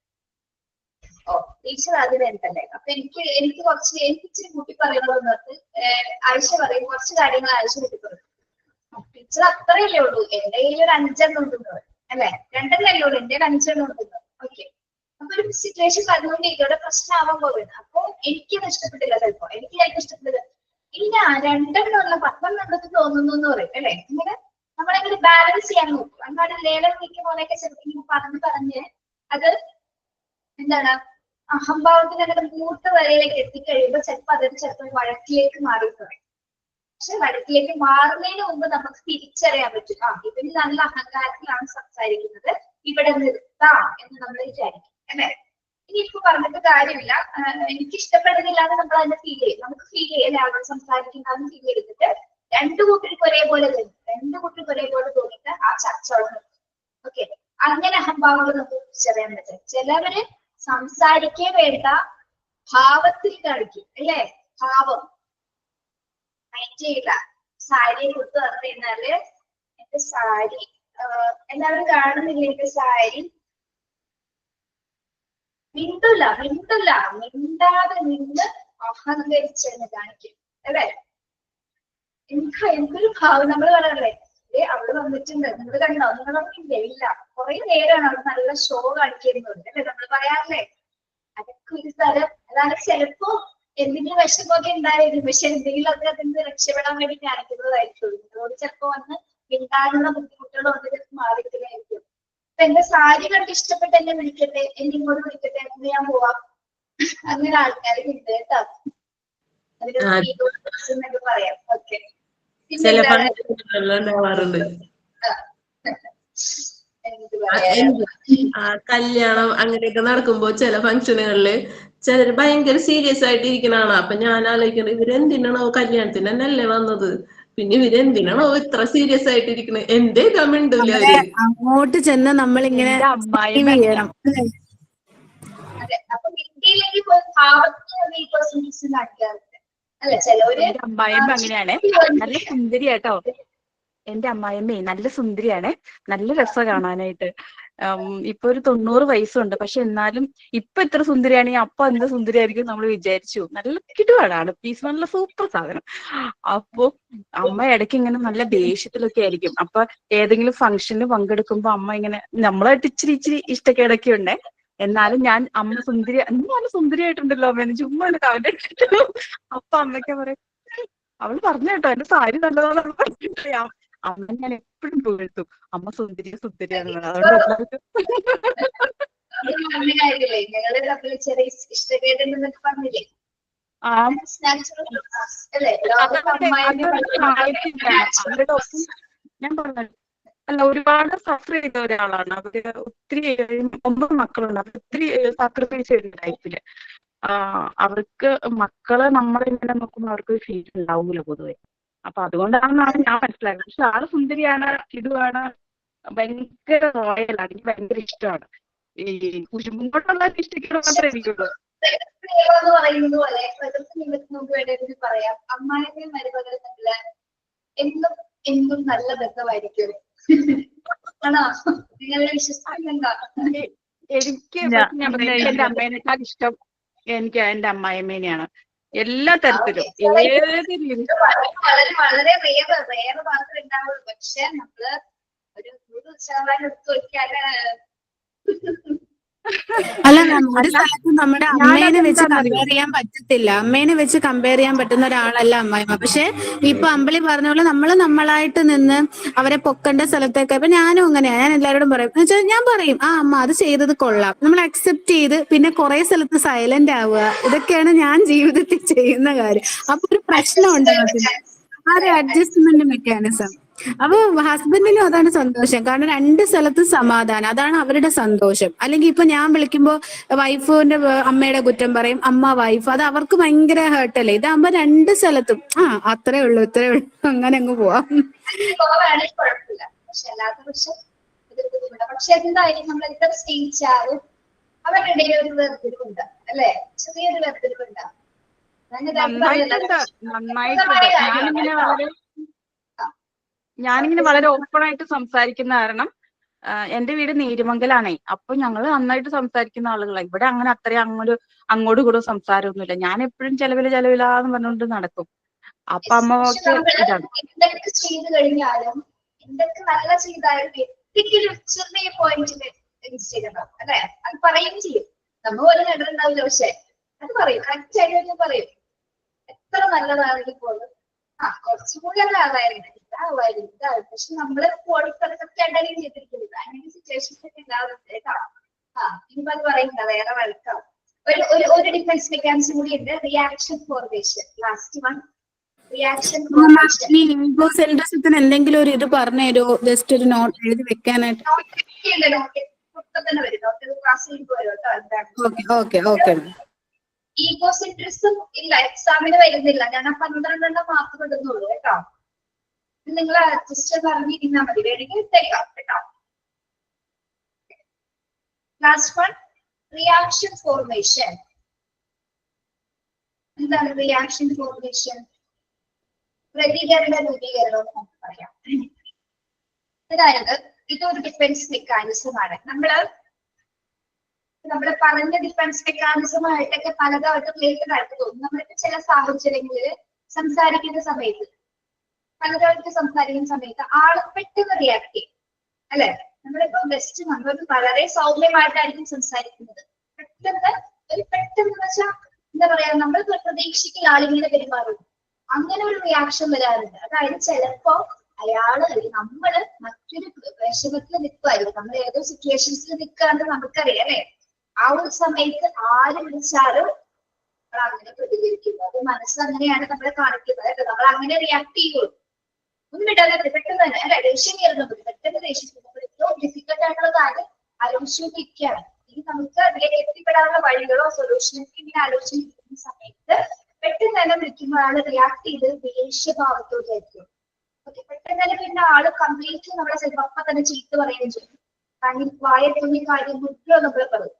ടീച്ചർ അതിൽ എന്തല്ലേ. അപ്പൊ എനിക്ക് ഇച്ചിരി കൂട്ടി പറയുന്നതെന്നോർത്ത് ആയിഷ പറയും, കുറച്ച് കാര്യങ്ങൾ ആയിഷ കൂട്ടി പറയും. ടീച്ചർ അത്രയല്ലേ ഉള്ളൂ, എന്റെ കയ്യിൽ ഒരു 5 ഉണ്ടെന്ന് അല്ലെ, 2 ഉള്ളൂ, എന്റെ 5 ഉണ്ടെന്ന്. ഓക്കെ, അപ്പൊ ഒരു സിറ്റുവേഷൻ പറഞ്ഞുകൊണ്ടിരിക്കും, അവിടെ പ്രശ്നമാവാൻ പോകുന്നത്. അപ്പൊ എനിക്കത് ഇഷ്ടപ്പെട്ടില്ല. ചിലപ്പോ എനിക്ക് ഇഷ്ടപ്പെട്ടത് ഇല്ല, 2 ഉള്ള 10 തോന്നുന്നു എന്ന് പറയും അല്ലെ. ഇങ്ങനെ നമ്മളെങ്ങനെ ബാലൻസ് ചെയ്യാൻ നോക്കും. അങ്ങനെ ലേലം വിളിക്കുമ്പോഴൊക്കെ ചിലപ്പോൾ പറഞ്ഞ് അത് എന്താണ് അഹംഭാവത്തിന് അങ്ങനെ മൂത്ത വരയിലേക്ക് എത്തിക്കഴിയുമ്പോൾ ചിലപ്പോൾ വഴക്കിലേക്ക് മാറിയിട്ടുള്ളത്. പക്ഷെ വഴക്കിലേക്ക് മാറുന്നതിന് മുമ്പ് നമുക്ക് തിരിച്ചറിയാൻ പറ്റും, ഇവന് നല്ല അഹങ്കാരത്തിലാണ് സംസാരിക്കുന്നത്, ഇവിടെ നിർത്താം എന്ന് നമ്മൾ വിചാരിക്കും അല്ലെ. ഇനി ഇപ്പൊ പറഞ്ഞിട്ട് കാര്യമില്ല, എനിക്ക് ഇഷ്ടപ്പെടുന്നില്ല എന്ന് നമ്മൾ അതിനെ ഫീൽ ചെയ്യും. നമുക്ക് ഫീൽ ചെയ്യല്ലേ ആളോട് സംസാരിക്കുന്നതെന്ന് ഫീൽ ചെയ്തിട്ട് 2 കൂട്ടർക്ക് ഒരേപോലെ തോന്നിയിട്ട് ആ ചർച്ച നിർത്തും. ഓക്കെ, അങ്ങനെ അഹംഭാവങ്ങൾ നമുക്ക് തിരിച്ചറിയാൻ പറ്റും. ചിലവര് സംസാരിക്കേ വേണ്ട, ഭാവത്തിൽ കാണിക്കും അല്ലേ. ഭാവം മൈൻഡ് ചെയ്യില്ല. സാരിയെ കൊടുത്ത് പറഞ്ഞു കഴിഞ്ഞാല് എന്റെ സാരി എല്ലാവരും കാണുന്നില്ല, എന്റെ സാരി മിണ്ടാതെ നിന്ന് അഹങ്കരിച്ചെന്ന് കാണിക്കും അല്ലേ. എനിക്കൊരു ഭാവം നമ്മൾ പറയാറില്ലേ, അവള് വന്നിട്ടുണ്ട്, നിങ്ങൾ കണ്ടോ, നിങ്ങൾ പറഞ്ഞില്ലേ? ഇല്ല, കുറെ നേരമാണ് അവൾ നല്ല ഷോ കാണിക്കുന്നുണ്ട് അല്ലെ, നമ്മൾ പറയാറില്ലേ. അതൊക്കെ ഒരു സ്ഥലം. അതാണ് ചിലപ്പോ എന്തെങ്കിലും വിഷമമൊക്കെ ഉണ്ടായിരുന്നു, പക്ഷെ എന്തെങ്കിലുമൊക്കെ അതിന് രക്ഷപ്പെടാൻ വേണ്ടി കാണിക്കുന്നതായിരിക്കും. നിങ്ങളോട് ചിലപ്പോ വന്ന് മിണ്ടാനുള്ള ബുദ്ധിമുട്ടുകൾ കൊണ്ട് ചിലപ്പോൾ മാറിയിട്ടായിരിക്കും. ഇപ്പൊ എന്റെ സാരി കണ്ട് ഇഷ്ടപ്പെട്ട് എന്നെ വിളിക്കട്ടെ, എന്നെ ഇങ്ങോട്ട് വിളിക്കട്ടെ, എന്ന് ഞാൻ പോവാം. അങ്ങനെ ആൾക്കാരും ഉണ്ട് കേട്ടോ. എന്നൊക്കെ പറയാം. ഓക്കെ, പിന്നെ ചില എന്താണ് ഫംഗ്ഷനുകളിൽ ഉണ്ടാവാറുണ്ട്. എന്ത് പറയാ, കല്യാണം അങ്ങനെയൊക്കെ നടക്കുമ്പോ ചില ഫംഗ്ഷനുകളില് ചിലര് ഭയങ്കര സീരിയസ് ആയിട്ട് ഇരിക്കണാണ്. അപ്പൊ ഞാൻ ആലോചിക്കുന്നത് ഇവരെന്തിനാണോ കല്യാണത്തിന് തന്നെയല്ലേ വന്നത്, പിന്നെ ഇവരെന്തിനാണോ ഇത്ര സീരിയസ് ആയിട്ട് ഇരിക്കണത്, എന്തേ ഇതാ മിണ്ടൂല അവിടെ അവര്. അങ്ങോട്ട് ചെന്ന് നമ്മളിങ്ങനെ എന്റെ save അമ്മായിമ്മ ചെയ്യണം. അതെ. അപ്പൊ ഇന്ത്യയിലേക്ക് പോയി പാവത്തിന് 8% കാണിക്കാറുണ്ട് അല്ലെ ചിലവര്. എന്റെ അമ്മായിമ്മ അങ്ങനെയാണേ, നല്ല സുന്ദരിയാട്ടോ. എന്റെ അമ്മായിമ്മേ നല്ല സുന്ദരിയാണ്, നല്ല രസം കാണാനായിട്ട്. ഇപ്പൊ ഒരു 90 വയസ്സുണ്ട്. പക്ഷെ എന്നാലും ഇപ്പൊ ഇത്ര സുന്ദരിയാണെങ്കിൽ അപ്പൊ എന്ത് സുന്ദരിയായിരിക്കും നമ്മൾ വിചാരിച്ചു. നല്ല കിടുവാണ് പീസ്, നല്ല സൂപ്പർ സാധനം. അപ്പൊ അമ്മ ഇടയ്ക്ക് ഇങ്ങനെ നല്ല ദേഷ്യത്തിലൊക്കെ ആയിരിക്കും. അപ്പൊ ഏതെങ്കിലും ഫംഗ്ഷനിൽ പങ്കെടുക്കുമ്പോ അമ്മ ഇങ്ങനെ നമ്മളായിട്ട് ഇച്ചിരി ഇച്ചിരി ഇഷ്ടക്കേടൊക്കെ ഉണ്ടേ. എന്നാലും ഞാൻ അമ്മ സുന്ദരി, നീ നല്ല സുന്ദരിയായിട്ടുണ്ടല്ലോ അമ്മ, ചുമ്മാ കമന്റ് അടിച്ചിട്ട്. അപ്പൊ അമ്മയ്ക്ക് പറയും, അവള് പറഞ്ഞു കേട്ടോ എന്റെ സാരി നല്ലതാണെന്ന് പറഞ്ഞിട്ട്. അമ്മ ഞാൻ എപ്പോഴും പുകഴ്ത്തും, അമ്മ സുന്ദരിയ സുന്ദരിയാണെന്ന്. അതുകൊണ്ട് എല്ലാവർക്കും പറഞ്ഞ കാര്യമില്ലേ, ഞങ്ങള് തമ്മിൽ ചെറിയ ഇഷ്ടക്കേടുണ്ടെന്നൊക്കെ പറഞ്ഞില്ലേ, ആ അല്ലേ? ലോകത്ത് അമ്മായിനെ അവരുടെ ഒപ്പം ഞാൻ പറഞ്ഞു അല്ല, ഒരുപാട് സഫർ ചെയ്ത ഒരാളാണ് അവര്. ഒത്തിരി 9 മക്കളുണ്ട്. അവർ ഒത്തിരി സാക്രിഫൈസ് ചെയ്ത ലൈഫില്. അവർക്ക് മക്കളെ നമ്മളിങ്ങനെ നോക്കുമ്പോൾ അവർക്ക് ഫീൽ ഉണ്ടാവൂല പൊതുവെ. അപ്പൊ അതുകൊണ്ടാണെന്നാണ് ഞാൻ മനസ്സിലാക്കുന്നത്. പക്ഷെ ആള് സുന്ദരിയാണ്, ഇതുമാണ്, ഭയങ്കര റോയലാണ്, എനിക്ക് ഭയങ്കര ഇഷ്ടമാണ്. ഈ കുശുമ്പും കൊണ്ടുള്ള ഇഷ്ടക്കേട് മാത്രമേ എനിക്കുള്ളൂ. എന്ന് പറയുന്നത് പോലെ പ്രകൃതി നിമിത്തം നമുക്ക് വേണ്ടി പറയാം, അമ്മായിയും മരുമകളും തമ്മില് എന്നും എന്നും നല്ല ബന്ധമായിരിക്കും. ആണോ? നിങ്ങളുടെ വിശ്വസിക്കാൻ എന്താ? എനിക്ക് ഞാൻ പറയാം, എന്റെ അമ്മേനേക്കാൾ ഇഷ്ടം എനിക്ക് എന്റെ അമ്മായിമ്മേനെയാണ് എല്ലാ തരത്തിലും, ഏത് രീതിയിലും. വളരെ വളരെ റേറ് മാത്രമേ ഉണ്ടാവുള്ളൂ. പക്ഷെ നമ്മള് ഒരു 100% എടുത്ത് നോക്കിയാല് അല്ല ഒരു സ്ഥലത്ത് നമ്മുടെ അമ്മേനെ വെച്ച് കമ്പയർ ചെയ്യാൻ പറ്റത്തില്ല. അമ്മേനെ വെച്ച് കമ്പയർ ചെയ്യാൻ പറ്റുന്ന ഒരാളല്ല അമ്മായിമ്മ. പക്ഷെ ഇപ്പൊ അമ്പിളി പറഞ്ഞ പോലെ നമ്മള് നമ്മളായിട്ട് നിന്ന് അവരെ പൊക്കേണ്ട സ്ഥലത്തൊക്കെ, ഇപ്പൊ ഞാനും അങ്ങനെയാ, ഞാൻ എല്ലാവരോടും പറയും. എന്ന് വെച്ചാൽ ഞാൻ പറയും, ആ അമ്മ അത് ചെയ്തത് കൊള്ളാം, നമ്മൾ അക്സെപ്റ്റ് ചെയ്ത് പിന്നെ കുറെ സ്ഥലത്ത് സൈലന്റ് ആവുക, ഇതൊക്കെയാണ് ഞാൻ ജീവിതത്തിൽ ചെയ്യുന്ന കാര്യം. അപ്പൊ ഒരു പ്രശ്നം ഉണ്ടാകത്തില്ല, ആ ഒരു അഡ്ജസ്റ്റ്മെന്റ് മെക്കാനിസം. അപ്പൊ ഹസ്ബൻഡിനും അതാണ് സന്തോഷം, കാരണം 2 സ്ഥലത്തും സമാധാനം, അതാണ് അവരുടെ സന്തോഷം. അല്ലെങ്കിൽ ഇപ്പൊ ഞാൻ വിളിക്കുമ്പോ വൈഫിന്റെ അമ്മയുടെ കുറ്റം പറയും, അമ്മ വൈഫ്, അത് അവർക്ക് ഭയങ്കര ഹേർട്ടല്ലേ. ഇതാകുമ്പോ 2 സ്ഥലത്തും അത്രേ ഉള്ളൂ ഇത്രേ ഉള്ളൂ, അങ്ങനെ അങ്ങ് പോവാം. പോവാണെങ്കിൽ കുഴപ്പമില്ല. പക്ഷെ അല്ലാത്ത പക്ഷം ഇതൊരു ബുദ്ധിമുട്ടാണ്. പക്ഷെ എന്തായാലും നമ്മൾ എത്ര സ്നേഹിച്ചാലും അവരുടെ ഇടയിൽ ഒരു വേർതിരിവുണ്ട് അല്ലെ, ചെറിയൊരു വേർതിരിവുണ്ട്. നന്നായിട്ടുണ്ട്. ഞാനിങ്ങനെ വളരെ ഓപ്പൺ ആയിട്ട് സംസാരിക്കുന്ന കാരണം, എന്റെ വീട് നേര്യമംഗലാണേ. അപ്പൊ ഞങ്ങള് നന്നായിട്ട് സംസാരിക്കുന്ന ആളുകളാണ്. ഇവിടെ അങ്ങനെ അത്രയും അങ്ങോട്ടും ഇങ്ങോട്ടും സംസാരമൊന്നുമില്ല. ഞാൻ എപ്പോഴും ചെലവിലാന്ന് പറഞ്ഞുകൊണ്ട് നടക്കും. അപ്പൊ അമ്മക്ക് ഇതാണ്. എന്തൊക്കെ ചെയ്ത് കഴിഞ്ഞാലും, എന്തൊക്കെ നല്ല ചെയ്താലും എന്തെങ്കിലും ചെറിയ പോയിന്റിൽ ചെയ്യണം അല്ലെ, അത് പറയുകയും ചെയ്യും. നമ്മ പോലെ നടന്നുണ്ടാവില്ല, പക്ഷെ അത് പറയും, കറക്റ്റ് ആയിട്ട് പറയും. എത്ര നല്ലതാണെങ്കിൽ പോലും കുറച്ചും കൂടി അതായിരുന്നു ഇതാവായിരുന്നു ഇതാവും. പക്ഷെ നമ്മള് കണ്ടറിയും ചെയ്തിരിക്കുന്നത് അങ്ങനെ സിറ്റുവേഷൻസ് ഒക്കെ ഉണ്ടാവുന്നുണ്ട് കേട്ടോ. ഇനിയിപ്പോ അത് പറയുന്നുണ്ട് വേറെ വഴക്കാം. ഒരു ഡിഫൻസ് മെക്കാനിസം കൂടി ഉണ്ട്, reaction formation. Last one, reaction formation. Ego സെൻട്രിസത്തിന് എന്തെങ്കിലും ഒരു ഇത് പറഞ്ഞു തരുമോ, ജസ്റ്റ് ഒരു നോട്ട് എഴുതി വെക്കാനായിട്ട്? തന്നെ വരും, ക്ലാസ്സിൽ വരും കേട്ടോ. ഓക്കെ. ഈഗോസെൻട്രിസം ഇല്ല, എക്സാമിന് വരുന്നില്ല. ഞാൻ 12 മാത്രം ഇടുന്നുള്ളൂ കേട്ടോ. നിങ്ങൾ ജസ്റ്റ് പറഞ്ഞിരുന്നാ മതി, വേണമെങ്കിൽ ഇട്ടേക്കാം കേട്ടോ. Last one, reaction formation. എന്താണ് റിയാക്ഷൻ ഫോർമേഷൻ? പ്രതികരണ രൂപീകരണം എന്ന് നമുക്ക് പറയാം. അതായത് ഇതൊരു ഡിഫൻസ് മെക്കാനിസം ആണ്. നമ്മള് പറഞ്ഞ ഡിഫൻസ് മെക്കാനിസമായിട്ടൊക്കെ പലതായിട്ട് റിലേറ്റഡ് ആയിട്ട് തോന്നും. നമ്മൾക്ക് ചില സാഹചര്യങ്ങളിൽ സംസാരിക്കുന്ന സമയത്ത് ആള് പെട്ടെന്ന് റിയാക്ട് ചെയ്യും അല്ലെ. നമ്മളിപ്പോ ബെസ്റ്റ് നമ്മളൊരു വളരെ സൗമ്യമായിട്ടായിരിക്കും സംസാരിക്കുന്നത്, പെട്ടെന്ന് വെച്ചാൽ എന്താ പറയാ, നമ്മൾ പ്രതീക്ഷിക്കുന്ന ആളിങ്ങനെ പെരുമാറും, അങ്ങനെ ഒരു റിയാക്ഷൻ വരാറുണ്ട്. അതായത് ചിലപ്പോ അയാള് നമ്മള് മറ്റൊരു വിഷമത്തിൽ നിൽക്കുമായിരിക്കും, നമ്മൾ ഏതോ സിറ്റുവേഷൻസിൽ നിൽക്കാണ്ട് നമുക്കറിയാം അല്ലെ. ആ ഒരു സമയത്ത് ആര് വിളിച്ചാലും നമ്മൾ അങ്ങനെ പ്രതികരിക്കുന്നത്, അത് മനസ്സ് അങ്ങനെയാണ് നമ്മളെ കാണിക്കുന്നത് കേട്ടോ. നമ്മൾ അങ്ങനെ റിയാക്ട് ചെയ്യുള്ളൂ. ഒന്നും വിടാതെ പെട്ടെന്ന് തന്നെ അല്ലെ, ദേഷ്യം കയറുന്നത് പെട്ടെന്ന് ദേഷ്യപ്പെടുന്നത് ഏറ്റവും ഡിഫിക്കൽട്ട് ആയിട്ടുള്ള കാര്യം ആലോചിച്ചുകൊണ്ടിരിക്കുകയാണ്. ഇനി നമുക്ക് അതിലേക്ക് എത്തിപ്പെടാനുള്ള വഴികളോ സൊല്യൂഷനൊക്കെ ഇങ്ങനെ ആലോചിച്ചിരിക്കുന്ന സമയത്ത് പെട്ടെന്ന് തന്നെ വിളിക്കുമ്പോൾ ആള് റിയാക്ട് ചെയ്ത് ദേഷ്യഭാവത്തോടായിരിക്കും. ഓക്കെ, പെട്ടെന്ന് തന്നെ പിന്നെ ആള് കംപ്ലീറ്റ്ലി നമ്മളെ ചിലപ്പോൾ അപ്പൊ തന്നെ ചീത്ത പറയുകയും ചെയ്യും. കാരണം വായത്തുള്ളി കാര്യം മുറ്റോ നമ്മൾ പറയും.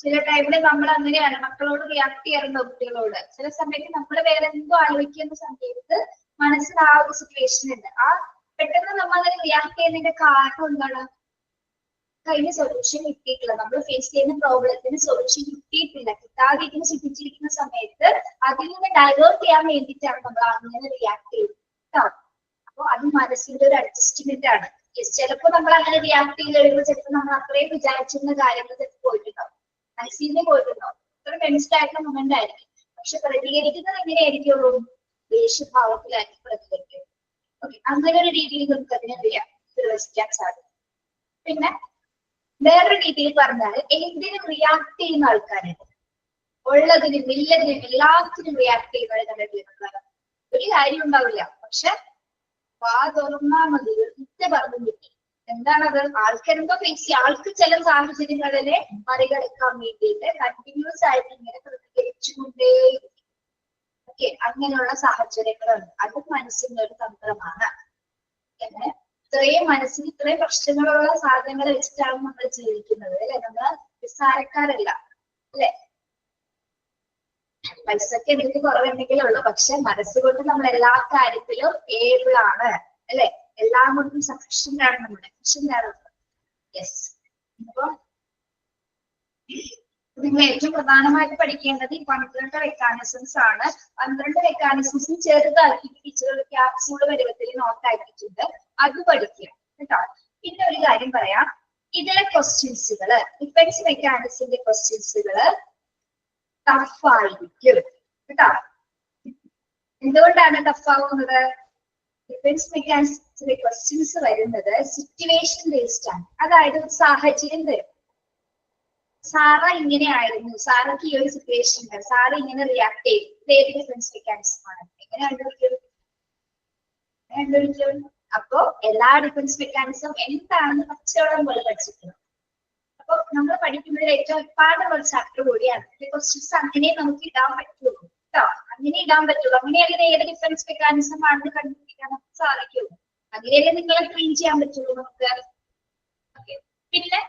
ചില ടൈമില് നമ്മൾ അങ്ങനെയാണ് മക്കളോട് റിയാക്ട് ചെയ്യാറുണ്ടോ കുട്ടികളോട്. ചില സമയത്ത് നമ്മൾ വേറെ എന്തോ ആലോചിക്കുന്ന സമയത്ത് മനസ്സിൽ ആ ഒരു സിറ്റുവേഷൻ ഉണ്ട്, ആ പെട്ടെന്ന് നമ്മൾ അങ്ങനെ റിയാക്ട് ചെയ്യുന്നതിന്റെ കാരണം എന്താണ്, അതിന് സൊല്യൂഷൻ കിട്ടിയിട്ടില്ല, നമ്മൾ ഫേസ് ചെയ്യുന്ന പ്രോബ്ലത്തിന് സൊല്യൂഷൻ കിട്ടിയിട്ടില്ല. കിട്ടാതെ ഇതിന് ചിന്തിച്ചിരിക്കുന്ന സമയത്ത് അതിൽ നിന്ന് ഡൈവേർട്ട് ചെയ്യാൻ വേണ്ടിയിട്ടാണ് നമ്മൾ അങ്ങനെ റിയാക്ട് ചെയ്യുന്നത് കേട്ടോ. അപ്പൊ അത് മനസ്സിന്റെ ഒരു അഡ്ജസ്റ്റ്മെന്റ് ആണ്. ചിലപ്പോൾ നമ്മൾ അങ്ങനെ റിയാക്ട് ചെയ്ത് കഴിയുമ്പോൾ ചിലപ്പോൾ നമ്മൾ അത്രയും വിചാരിച്ചിരുന്ന കാര്യങ്ങൾ ചിലപ്പോൾ പോയിട്ടുണ്ടാവും, മനസ്സിനെ പോയിട്ടുണ്ടാവും, അത്ര ടെൻസ്ഡ് ആയിട്ടുള്ള മൊമെന്റ് ആയിരിക്കും. പക്ഷെ പ്രതികരിക്കുന്നത് എങ്ങനെയായിരിക്കുള്ളൂ, ദേഷ്യഭാവത്തിലായിരിക്കും പ്രതികരിക്കും. ഓക്കെ, അങ്ങനെ ഒരു രീതിയിൽ നമുക്ക് അതിനെ നിർവചിക്കാൻ സാധിക്കും. പിന്നെ വേറൊരു രീതിയിൽ പറഞ്ഞാൽ എന്തിനും റിയാക്ട് ചെയ്യുന്ന ആൾക്കാരുണ്ട്, ഉള്ളതിനും ഇല്ലതിനും എല്ലാത്തിനും റിയാക്ട് ചെയ്യുന്ന ആൾക്കാരാണ്. ഒരു കാര്യം ഉണ്ടാവില്ല, പക്ഷെ വാ തുറന്നാ മതി ഇറ്റ പറഞ്ഞു കിട്ടി. എന്താണത്, ആൾക്കെന്തോ ഫേസ് ചെയ്യുക, ആൾക്ക് ചില സാഹചര്യങ്ങളിലെ മറികടക്കാൻ വേണ്ടിയിട്ട് കണ്ടിന്യൂസ് ആയിട്ട് ഇങ്ങനെ പ്രതികരിച്ചുകൊണ്ടേയിരിക്കും. ഓക്കെ, അങ്ങനെയുള്ള സാഹചര്യങ്ങളുണ്ട്. അത് മനസ്സിന്റെ ഒരു തന്ത്രമാണ്. എങ്ങനെ ഇത്രയും മനസ്സിന് ഇത്രയും പ്രശ്നങ്ങളുള്ള സാധനങ്ങൾ വെച്ചിട്ടാണ് നമ്മൾ ജീവിക്കുന്നത് അല്ലെ. നമ്മൾ നിസ്സാരക്കാരല്ല അല്ലെ. പൈസക്ക് എന്തെങ്കിലും കുറവുണ്ടെങ്കിലേ ഉള്ളൂ, പക്ഷെ മനസ്സുകൊണ്ട് നമ്മൾ എല്ലാ കാര്യത്തിലും ഏബിൾ ആണ് അല്ലെ. എല്ലാം കൊണ്ടും സഫിഷ്യന്റ് ആണ് നമ്മുടെ യെസ്. അപ്പൊ നിങ്ങൾ ഏറ്റവും പ്രധാനമായിട്ട് പഠിക്കേണ്ടത് ഈ 12 മെക്കാനിസംസ് ആണ്. 12 മെക്കാനിസംസും ചെറുതാക്കി ടീച്ചർ ക്യാപ്സ്യൂൾ വലുപ്പത്തിൽ നോട്ടാക്കിയിട്ടുണ്ട്, അത് പഠിക്കുക കേട്ടോ. പിന്നെ ഒരു കാര്യം പറയാം, ഇതിലെ ക്വസ്റ്റ്യൻസുകള് ഡിഫൻസ് മെക്കാനിസത്തിന്റെ ക്വസ്റ്റ്യൻസുകള് ടഫായിരിക്കും കേട്ടോ. എന്തുകൊണ്ടാണ് ടഫ് ആവുന്നത്, ഡിഫൻസ് മെക്കാനിസത്തിന്റെ ക്വസ്റ്റ്യൻസ് വരുന്നത് സിറ്റുവേഷൻ ബേസ്ഡ് ആണ്. അതായത് ഒരു സാഹചര്യം തരും, സാറ ഇങ്ങനെ ആയിരുന്നു, സാറക്ക് ഈ ഒരു സിറ്റുവേഷൻ ഉണ്ട്, സാറ് ഇങ്ങനെ റിയാക്ട് ചെയ്യും, ഏത് ഡിഫൻസ് മെക്കാനിസം ആണ്, എങ്ങനെ കണ്ടുപിടിക്കും. അപ്പോ എല്ലാ ഡിഫൻസ് മെക്കാനിസം എന്താണെന്ന് പച്ചവെള്ളം പോലെ പഠിച്ചിട്ടുണ്ട്. അപ്പൊ നമ്മൾ പഠിക്കുമ്പോൾ ഏറ്റവും ഒരുപാടുള്ള ഒരു ചാപ്റ്റർ കൂടിയാണ്. ക്വസ്റ്റ്യൻസ് അങ്ങനെ നമുക്ക് ഇടാൻ പറ്റുള്ളൂ കേട്ടോ, അങ്ങനെ ഇടാൻ പറ്റുള്ളൂ. അങ്ങനെയല്ലേ ഏത് ഡിഫൻസ് മെക്കാനിസം ആണെന്ന് കണ്ടുപിടിക്കാൻ നമുക്ക് സാധിക്കുള്ളൂ, അങ്ങനെയല്ലേ നിങ്ങളെ ട്രെയിൻ ചെയ്യാൻ പറ്റുള്ളൂ നമുക്ക്. ഓക്കെ, പിന്നെ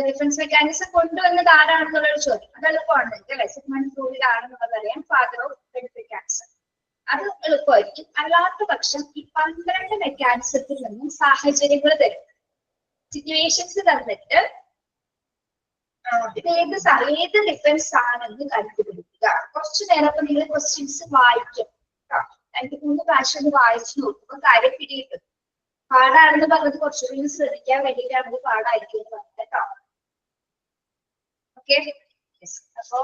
ഡിഫൻസ് മെക്കാനിസം കൊണ്ടുവന്നത് ആരാണെന്നുള്ളൊരു ചോദ്യം, അത് എളുപ്പമാണ് നിങ്ങൾക്ക് അല്ലെ. സിഗ്മണ്ട് ഫ്രോയിഡ് ആണെന്നുള്ളത് അറിയാം, ഫാദർ ഓഫ് ഡിഫൻസ് മെക്കാനിസം, അത് എളുപ്പമായിരിക്കും. അല്ലാത്ത പക്ഷം ഈ 12 മെക്കാനിസത്തിൽ നിന്നും സാഹചര്യങ്ങൾ തരും, സിറ്റുവേഷൻസ് തന്നിട്ട് ഏത് ഡിഫൻസ് ആണെന്ന് കണ്ടുപിടിക്കുക. കുറച്ചു നേരം അപ്പൊ നിങ്ങൾ ക്വസ്റ്റ്യൻസ് വായിക്കും, 2-3 പ്രാവശ്യം ഒന്ന് വായിച്ചു നോക്കുമ്പോ കാര്യം പിടിയിട്ടു. പാടാണെന്ന് പറഞ്ഞത് കുറച്ചുകൂടി ശ്രദ്ധിക്കാൻ വേണ്ടിയിട്ടാണ് പാടായിരിക്കും കേട്ടോ. ഓക്കെ, അപ്പൊ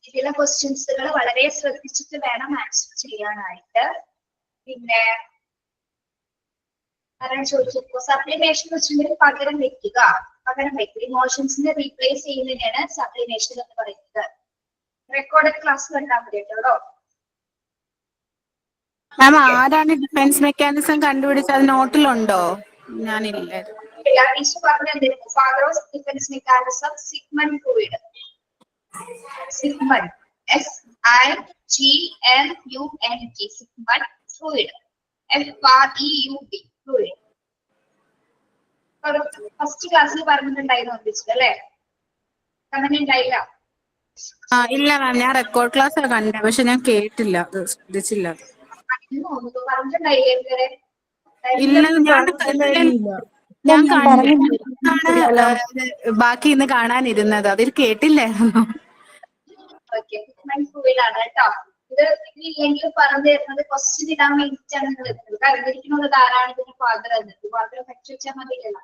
ഇതിലെ ക്വസ്റ്റ്യൻസുകൾ വളരെ ശ്രദ്ധിച്ചിട്ട് വേണം ആൻസർ ചെയ്യാനായിട്ട്. പിന്നെ ആരാണ് ചോദിച്ചപ്പോ സപ്ലിമേഷൻ വെച്ചിട്ടുണ്ടെങ്കിൽ പകരം വെക്കുക, ഇമോഷൻസിനെ റീപ്ലേസ് ചെയ്യുന്നതിനാണ് സപ്ലിമേഷൻ എന്ന് പറയുന്നത്. റെക്കോർഡഡ് ക്ലാസ് കണ്ടാൽ മതി കേട്ടോ. മാം ആരാണ് ഡിഫൻസ് മെക്കാനിസം കണ്ടുപിടിച്ചത്, നോട്ടിലുണ്ടോ? ഞാനില്ല. Father of defence mechanism Sigmund Freud. Sigmund SIGMUND Sigmund Freud. FREUD Freud. First ക്ലാസ്സിൽ പറഞ്ഞിട്ടുണ്ടായിരുന്നു ഉദ്ദേശിച്ചത് അല്ലെ, അങ്ങനെ ഉണ്ടായില്ല. ഇല്ല മാം, ഞാൻ റെക്കോർഡ് ക്ലാസ് കണ്ടേ, പക്ഷെ ഞാൻ കേട്ടില്ല, ശ്രദ്ധിച്ചില്ല. പറഞ്ഞിട്ടുണ്ടായില്ലേ ഇല്ല, ഞാൻ കണ്ടാണ് ബാക്കി ഇന്ന് കാണാനിരുന്നത്, അതിൽ കേട്ടില്ലായിരുന്നു. കേട്ടോ. ഇത് ഇല്ലെങ്കിൽ പറഞ്ഞു തരുന്നത് ക്വസ്റ്റ്യൻ ഇടാൻ വേണ്ടിയിട്ടാണ് നിങ്ങൾ എത്തുന്നത്. അറിഞ്ഞിരിക്കുന്നത് ആരാണ് ഇതിന്റെ ഫാദർ എന്നത്, ഫാദർ പഠിച്ചു വെച്ചാൽ മതിയല്ലോ.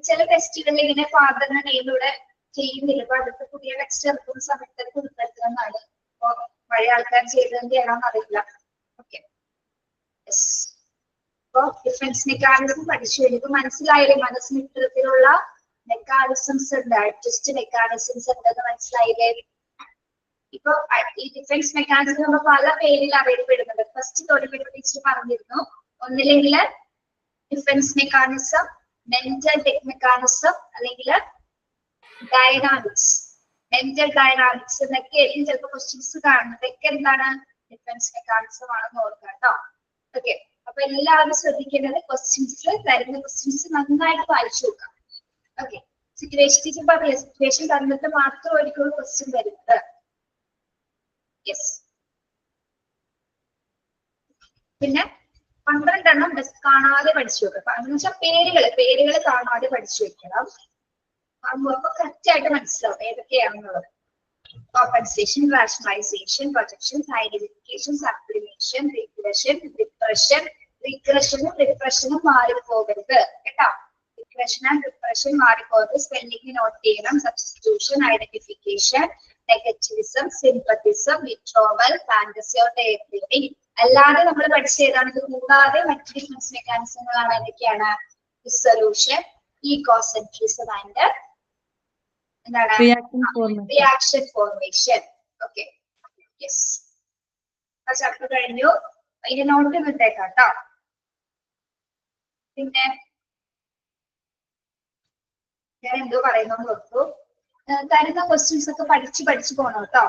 ചില ടെസ്റ്റുകളിൽ ഇങ്ങനെ ഫാദറിന്റെ നെയിലൂടെ ചെയ്യുന്നില്ല, അപ്പൊ അടുത്ത പുതിയ ടെക്സ്റ്റ് ഇറക്കുന്ന സമയത്ത് കൊടുത്തെന്നാണ്. അപ്പൊ പഴയ ആൾക്കാർ ചെയ്തതിന്റെ ആണോന്ന് അറിയില്ല. ഓക്കെ, ഇപ്പൊ ഡിഫൻസ് മെക്കാനിസം പഠിച്ചു കഴിഞ്ഞപ്പോ മനസ്സിലായില്ലേ മനസ്സിന് ഇത്തരത്തിലുള്ള മെക്കാനിസംസ് ഉണ്ട്, അഡ്ജസ്റ്റ് മെക്കാനിസംസ് ഉണ്ടെന്ന് മനസ്സിലായില്ലേ? ഇപ്പൊ ഈ ഡിഫൻസ് മെക്കാനിസം നമ്മൾ പല പേരിൽ അറിയപ്പെടുന്നുണ്ട്. ഫസ്റ്റ് തൊഴിൽപ്പെട്ട ടീച്ചർ പറഞ്ഞിരുന്നു, ഒന്നില്ലെങ്കിൽ ഡിഫൻസ് മെക്കാനിസം, മെന്റൽ മെക്കാനിസം, അല്ലെങ്കിൽ ഡൈനാമിക്സ്. മെന്റൽ ഡൈനാമിക്സ് എന്നൊക്കെ ആയിരിക്കും ചിലപ്പോൾ ക്വസ്റ്റ്യൻസ് കാണുന്നതൊക്കെ എന്താണ് ഡിഫൻസ് മെക്കാനിസം ആണെന്ന് ഓർക്കുക കേട്ടോ. ഓക്കെ, അപ്പൊ എല്ലാവരും ശ്രദ്ധിക്കേണ്ടത് ക്വസ്റ്റ്യൻസ് തരുന്ന ക്വസ്റ്റ്യൻസ് നന്നായിട്ട് വായിച്ചു നോക്കാം. ഓക്കെ, സിറ്റുവേഷൻ ടീച്ചർ പറയാ സിറ്റുവേഷൻ തന്നിട്ട് മാത്രമായിരിക്കും ക്വസ്റ്റ്യൻ വരുന്നത്. യെസ്, പിന്നെ 12 എണ്ണം കാണാതെ പഠിച്ചു വെക്കുക. എന്ന് വെച്ചാൽ പേരുകൾ കാണാതെ പഠിച്ചു വെക്കണം. അപ്പൊ കറക്റ്റ് ആയിട്ട് മനസ്സിലാവും ഏതൊക്കെയാണെന്നുള്ളത്. Compensation, rationalisation, projections, identification, sublimation, റിഗ്രഷനും മാറിപ്പോകരുത് കേട്ടോ. റിഗ്രഷൻ ആൻഡ് റിപ്രഷൻ മാറിപ്പോകരുത്. സ്പെല്ലിംഗ് നോട്ട് ചെയ്യണം. Substitution, identification, negativism, sympathism, withdrawal, fantasy or daydreaming. അല്ലാതെ നമ്മൾ പഠിച്ച ഏതാണ്? ഇത് കൂടാതെ മറ്റ് ഡിഫൻസ് മെക്കാനിസങ്ങളാണ്. എന്തൊക്കെയാണ്? ഡിസൊല്യൂഷൻ, ഈഗോസെൻട്രിസം ആൻഡ് എന്താണ്? Reaction formation. ഓക്കെ, യെസ്, ആ ചാപ്റ്റർ കഴിഞ്ഞു. അതിന്റെ നോട്ട് കിട്ടേക്കാം കേട്ടോ. പിന്നെ ഞാൻ എന്തോ പറയുന്നു ഓർത്തു. തരുന്ന ക്വസ്റ്റ്യൻസ് ഒക്കെ പഠിച്ചു പോകണം കേട്ടോ.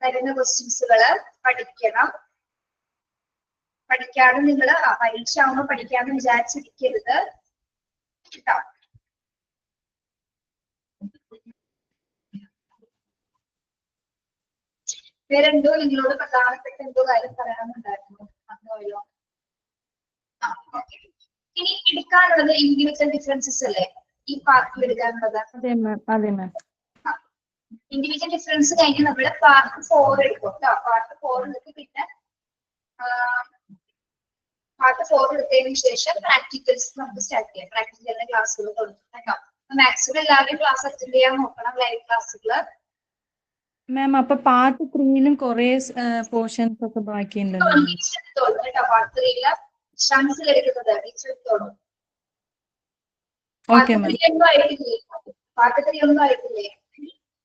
തരുന്ന ക്വസ്റ്റ്യൻസുകള് പഠിക്കണം. പഠിക്കാതെ നിങ്ങള് പരീക്ഷ ആവുമ്പോ പഠിക്കാന്ന് വിചാരിച്ചിരിക്കരുത് കേട്ടോ. വേറെന്തോ നിങ്ങളോട് പ്രധാനപ്പെട്ട എന്തോ കാര്യം പറയാനുണ്ടായിരുന്നു, പറഞ്ഞോയോ? ഇനി എടുക്കാനുള്ളത് ഇൻഡിവിജ്വൽ ഡിഫറൻസസ് അല്ലേ ഈ പാർട്ടിൽ എടുക്കാനുള്ളത്? ഇൻഡിവിജ്വൽ ഡിഫറൻസ് കഴിഞ്ഞ് നമ്മള് പാർട്ട് 4 എടുക്കും കേട്ടോ. പാർട്ട് 4 എടുത്ത് പിന്നെ പാർട്ട് 4 എടുത്തതിന് ശേഷം പ്രാക്ടിക്കൽസ് നമുക്ക് സ്റ്റാർട്ട് ചെയ്യാം. പ്രാക്ടിക്കലിന്റെ ക്ലാസ്സുകൾ തുടങ്ങും കേട്ടോ. മാക്സിമം എല്ലാവരും ക്ലാസ് അറ്റൻഡ് ചെയ്യാൻ നോക്കണം, ലൈവ് ക്ലാസ്സുകള്. മാം, അപ്പൊ പാർട്ട് 3ലും കുറെ പോർഷൻസ് ഒക്കെ ബാക്കിയുണ്ടല്ലോ. പാർട്ട് 3ല് ഷംസിൽ എടുക്കുന്നത് ടീച്ചർ. Okay ma'am. പാർട്ട് 3 ഒന്നും ആയിട്ടില്ലേ?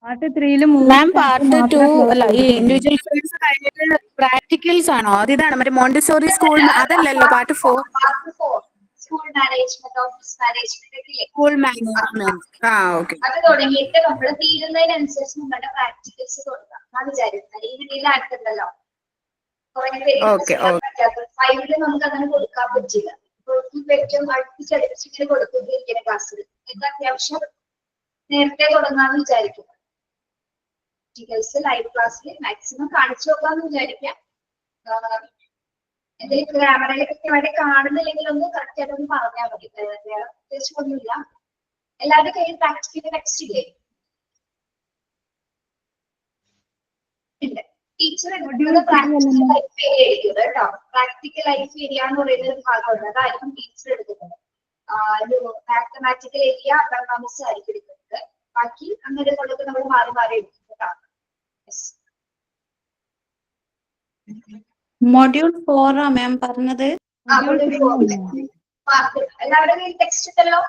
പാർട്ട് 3ല് മാം പാർട്ട് 2 അല്ല, ഈ ഇൻഡിവിജ്വൽ ഡിഫറൻസ് കഴിഞ്ഞിട്ട് പ്രാക്ടിക്കൽസ് ആണോ? അതിതാണ് മറ്റേ മോണ്ടിസോറി സ്കൂൾ അതല്ലല്ലോ part 4. Part 4 school management, office management ഒക്കെ. School management. ഓക്കെ. അത് തുടങ്ങിയിട്ട് നമ്മൾ തീരുന്നതിനനുസരിച്ച് നമ്മുടെ പ്രാക്ടിക്കൽസ് കൊടുക്കാം. ഞാൻ വിചാരിക്കുന്നത് ഈ വീട്ടിൽ അടുത്തുണ്ടല്ലോ കുറെ പേര് 5ല് നമുക്ക് അങ്ങനെ കൊടുക്കാൻ പറ്റില്ല. ഏറ്റവും അടുപ്പിച്ചടിപ്പിച്ചിങ്ങനെ കൊടുത്തുകൊണ്ടിരിക്കുന്ന ക്ലാസ്സിൽ ഇത് അത്യാവശ്യം നേരത്തെ തുടങ്ങാന്ന് വിചാരിക്കും. പ്രാക്ടിക്കൽസ് ലൈവ് ക്ലാസ്സിൽ മാക്സിമം കാണിച്ചു നോക്കാന്ന് വിചാരിക്കാം. എന്തെങ്കിലും ഗ്രാമറിൽ കൃത്യമായിട്ട് കാണുന്നില്ലെങ്കിൽ ഒന്ന് കറക്റ്റ് ആയിട്ട് ഒന്ന് പറഞ്ഞാൽ മതി. വേറെ പ്രത്യേകിച്ച് ഒന്നുമില്ല. എല്ലാവരുടെ കയ്യിൽ പ്രാക്ടിക്കൽ ടെക്സ്റ്റ് ഇല്ലേ? ഇല്ല. ടീച്ചർ എടുക്കുന്നത് പ്രാക്ടിക്കൽ ലൈഫ് ഏരിയ ആയിരിക്കും കേട്ടോ. പ്രാക്ടിക്കൽ ലൈഫ് ഏരിയ എന്ന് പറയുന്ന ഒരു ഭാഗമുണ്ട്, അതായിരിക്കും ടീച്ചർ എടുക്കുന്നത്. ഒരു മാത്തമാറ്റിക്കൽ ഏരിയ എക്കണോമിക്സ് ആയിരിക്കും എടുക്കുന്നത്. ബാക്കി അങ്ങനെ കൊണ്ടൊക്കെ നമ്മൾ മാറി മാറി എടുക്കും കേട്ടോ. മൊഡ്യൂൾ 4 ആ മാം പറഞ്ഞത്? എല്ലാവരുടെ കയ്യിൽ ടെക്സ്റ്റ് ഉണ്ടല്ലോ.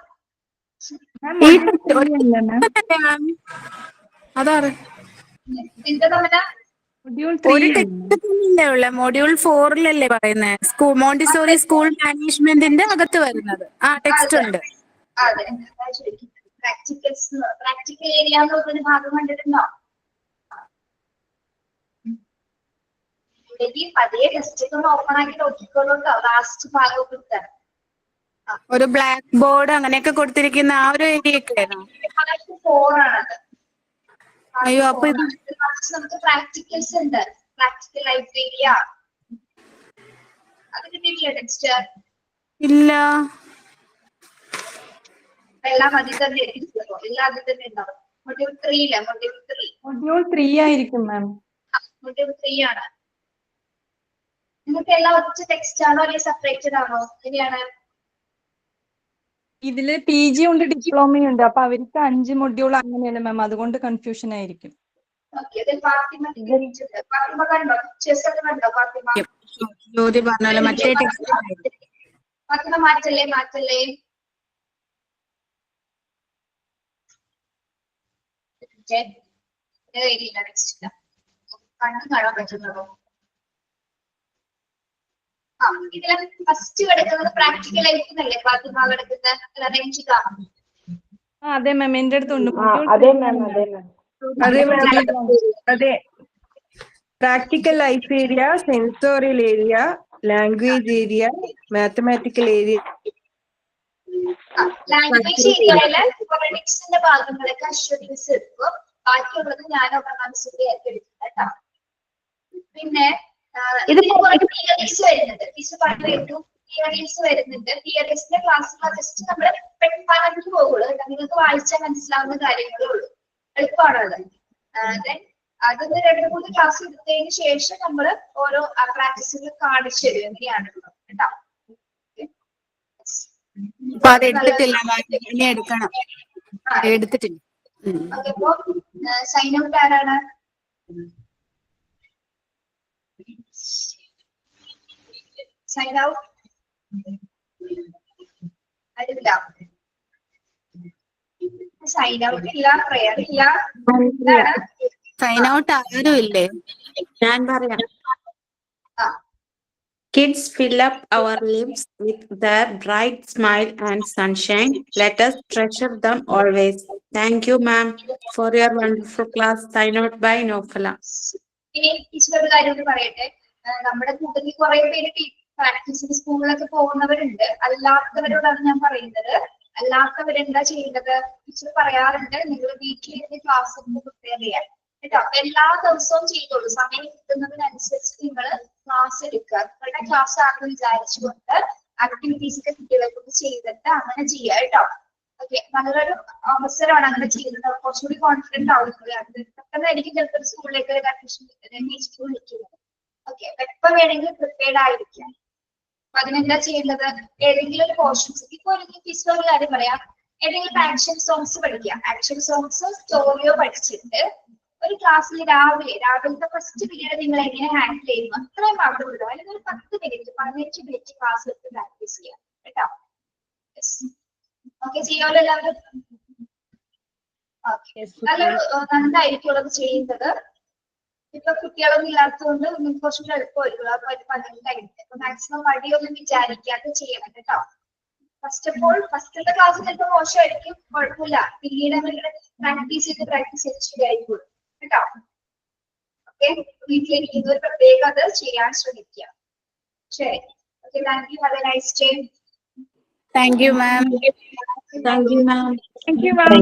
അതാണ് എന്താ തമ്മില മൊഡ്യൂൾ 4-ലല്ലേ പറയുന്നത്? സ്കൂൾ മോണ്ടിസോറി സ്കൂൾ മാനേജ്മെന്റിന്റെ അകത്ത് വരുന്നത് ആ ടെക്സ്റ്റ് ഉണ്ട്. അതെ, പ്രാക്ടിക്കൽ ഏരിയ എന്നൊരു ഭാഗം കണ്ടിട്ടുണ്ടോ? പതിയെ ടെസ്റ്റ് ഒന്ന് ഓപ്പൺ ആക്കി നോക്കിക്കോളൂട്ടോ. ലാസ്റ്റ് ഭാഗം കിട്ടാൻ ഒരു ബ്ലാക്ക് ബോർഡ് അങ്ങനെയൊക്കെ കൊടുത്തിരിക്കുന്ന ആ ഒരു ഏരിയ ഒക്കെ ആണോ? 4 ആണത്. അയ്യോ, അപ്പൊ ഇത് നമുക്ക് പ്രാക്ടിക്കൽസ് ഉണ്ട്. പ്രാക്ടിക്കൽ ലൈഫ് ഏരിയ അത് കിട്ടിയിട്ടില്ല ടെക്സ്റ്റ്? ഇല്ല. എല്ലാം അതിൽ തന്നെ എല്ലാം അതിൽ തന്നെ ഉണ്ടാവും. മൊഡ്യൂൾ 3 മൊഡ്യൂൾ 3 ആയിരിക്കും മാം. മൊഡ്യൂൾ 3 ആണ്. നിങ്ങൾക്ക് എല്ലാം ഒറ്റ ടെക്സ്റ്റ് ആണോ അല്ലെങ്കിൽ സെപ്പറേറ്റഡ് ആണോ? എങ്ങനെയാണ്? ഇതില് PG ഉണ്ട്, ഡിപ്ലോമയുണ്ട്. അപ്പൊ അവർക്ക് 5 മൊഡ്യൂൾ അങ്ങനെയല്ലേ മാം, അതുകൊണ്ട് കൺഫ്യൂഷൻ ആയിരിക്കും. ജ്യോതി പറഞ്ഞ മറ്റേ ടെക്സ്റ്റ് ഫാത്തിമ മാറ്റല്ലേ മാറ്റല്ലേ. നെക്സ്റ്റ് കണ്ണും കാണാൻ പറ്റുന്നതോ? ആ ഇതില് ഫസ്റ്റ് കിടക്കുന്നത് പ്രാക്ടിക്കൽ ആയിരിക്കുന്നല്ലേ ഫാത്തിമ കിടക്കുന്നത് റെഞ്ചിക? അതെ മാം, എന്റെ അടുത്തുണ്ട്. അതെ മാം, അതെ മാം. അതെ മാം, അതെ. Practical life area, sensorial area, language area, mathematical area. Language ഏരിയയില് ഫോണറ്റിക്സിന്റെ ഭാഗങ്ങളൊക്കെ അശ്വതി മിസ് എടുക്കും. ബാക്കിയുള്ളത് ഞാൻ ഒന്നാമത്തെ ആയിരിക്കും എടുക്കുന്നത് കേട്ടോ. പിന്നെ തിയറീസ് വരുന്നുണ്ട്. ടീച്ചർ പറഞ്ഞു തിയറീസ് വരുന്നുണ്ട്. തിയറീസിന്റെ ക്ലാസ്സുകൾ ജസ്റ്റ് നമ്മൾ പറഞ്ഞു പോകുള്ളൂ. നിങ്ങൾക്ക് വായിച്ചാൽ മനസ്സിലാവുന്ന കാര്യങ്ങളേ ഉള്ളൂ. എളുപ്പമാണത്. അതൊന്ന് 2-3 ക്ലാസ് എടുത്തതിന് ശേഷം നമ്മൾ ഓരോ പ്രാക്ടീസുകൾ കാണിച്ചു തരും എങ്ങനെയാണുള്ളത് കേട്ടോ. അപ്പൊ അത് എടുത്തിട്ടില്ല, ഇനി എടുക്കണം. എടുത്തിട്ടില്ല. അപ്പൊ സൈൻ ഔട്ട് ആരാണ്? സൈൻ ഔട്ട് അതില്ല. സൈൻ ഔട്ട് ഇല്ല, പ്രയർ ഇല്ല. സൈൻ ഔട്ട് ആരും ഇല്ലേ? ഞാൻ പറയാം. Kids fill up our lives with their bright smile and sunshine. Let us treasure them always. Thank you, ma'am, for your wonderful class. Sign out by Nofala. ഇനി teacher ഒരു കാര്യം പറയട്ടെ. നമ്മുടെ കൂട്ടത്തിൽ കുറെ പേര് പ്രാക്ടീസിന് സ്കൂളിലൊക്കെ പോകുന്നവരുണ്ട്. അല്ലാത്തവരോടാണ് ഞാൻ പറയുന്നത്. അല്ലാത്തവരെന്താ ചെയ്യുന്നത്? ടീച്ചർ പറയാറുണ്ട് നിങ്ങൾ വീട്ടിലിരുന്ന് ക്ലാസ് പ്രിപ്പയർ ചെയ്യാൻ കേട്ടോ. എല്ലാ ദിവസവും ചെയ്തോളൂ. സമയം കിട്ടുന്നതിനനുസരിച്ച് നിങ്ങൾ ക്ലാസ് എടുക്കുക. നിങ്ങളുടെ ക്ലാസ് ആണെന്ന് വിചാരിച്ചുകൊണ്ട് ആക്ടിവിറ്റീസ് ഒക്കെ കുട്ടികൾക്ക് ചെയ്തിട്ട് അങ്ങനെ ചെയ്യുക കേട്ടോ. ഓക്കെ, നല്ലൊരു അവസരമാണ് അങ്ങനെ ചെയ്യുന്നത്. കുറച്ചുകൂടി കോൺഫിഡന്റ് ആവുന്നത്. പെട്ടെന്ന് എനിക്ക് ചിലപ്പോൾ സ്കൂളിലേക്ക് അഡ്മിഷൻ വിളിക്കുന്നത്. ഓക്കെ, എപ്പോൾ വേണമെങ്കിലും പ്രിപ്പയർഡ് ആയിരിക്കാം. അപ്പൊ അതിനെന്താ ചെയ്യുന്നത്? ഏതെങ്കിലും ഒരു പോർഷൻസ്, ഇപ്പൊ ഒരു ഫിസിക്കൽ കാര്യം പറയാം. ഏതെങ്കിലും ആക്ഷൻ സോങ്സ് പഠിക്കാം. ആക്ഷൻ സോങ്സ് സ്റ്റോറിയോ പഠിച്ചിട്ട് ഒരു ക്ലാസ്സിൽ രാവിലത്തെ ഫസ്റ്റ് പീരീഡ് നിങ്ങൾ എങ്ങനെ ഹാൻഡിൽ ചെയ്യുന്നു അത്രയും അവിടെ വിടുക. അല്ലെങ്കിൽ ഒരു 10 മിനിറ്റ് 15 മിനിറ്റ് ക്ലാസ് എടുത്ത് പ്രാക്ടീസ് ചെയ്യാം കേട്ടോ. ഓക്കെ, ചെയ്യാമല്ലോ എല്ലാവരും? ഓക്കെ, നല്ലൊരു നന്നായിരിക്കും അത് ചെയ്യുന്നത്. ഇപ്പൊ കുട്ടികളൊന്നും ഇല്ലാത്തതുകൊണ്ട് നിങ്ങൾക്ക് കുറച്ചുകൂടി എളുപ്പമായിരിക്കും. അപ്പൊ 12 അപ്പൊ മാക്സിമം മടിയൊന്നും വിചാരിക്കാതെ ചെയ്യണം കേട്ടോ. ഫസ്റ്റ് ഓഫ് ഓൾ ഫസ്റ്റത്തെ ക്ലാസ് ചിലപ്പോൾ മോശമായിരിക്കും, കുഴപ്പമില്ല. പിന്നീട് അവരുടെ പ്രാക്ടീസ് ചെയ്ത് ശരിയായിക്കോളും കേട്ടോ. ഓക്കെ, വീട്ടിലിരിക്കുന്നവർ പ്രത്യേകം അത് ചെയ്യാൻ ശ്രമിക്കുക. ശരി, okay, thank you. Have A nice day. Thank you ma'am. Thank you, ma'am. Thank you, ma'am.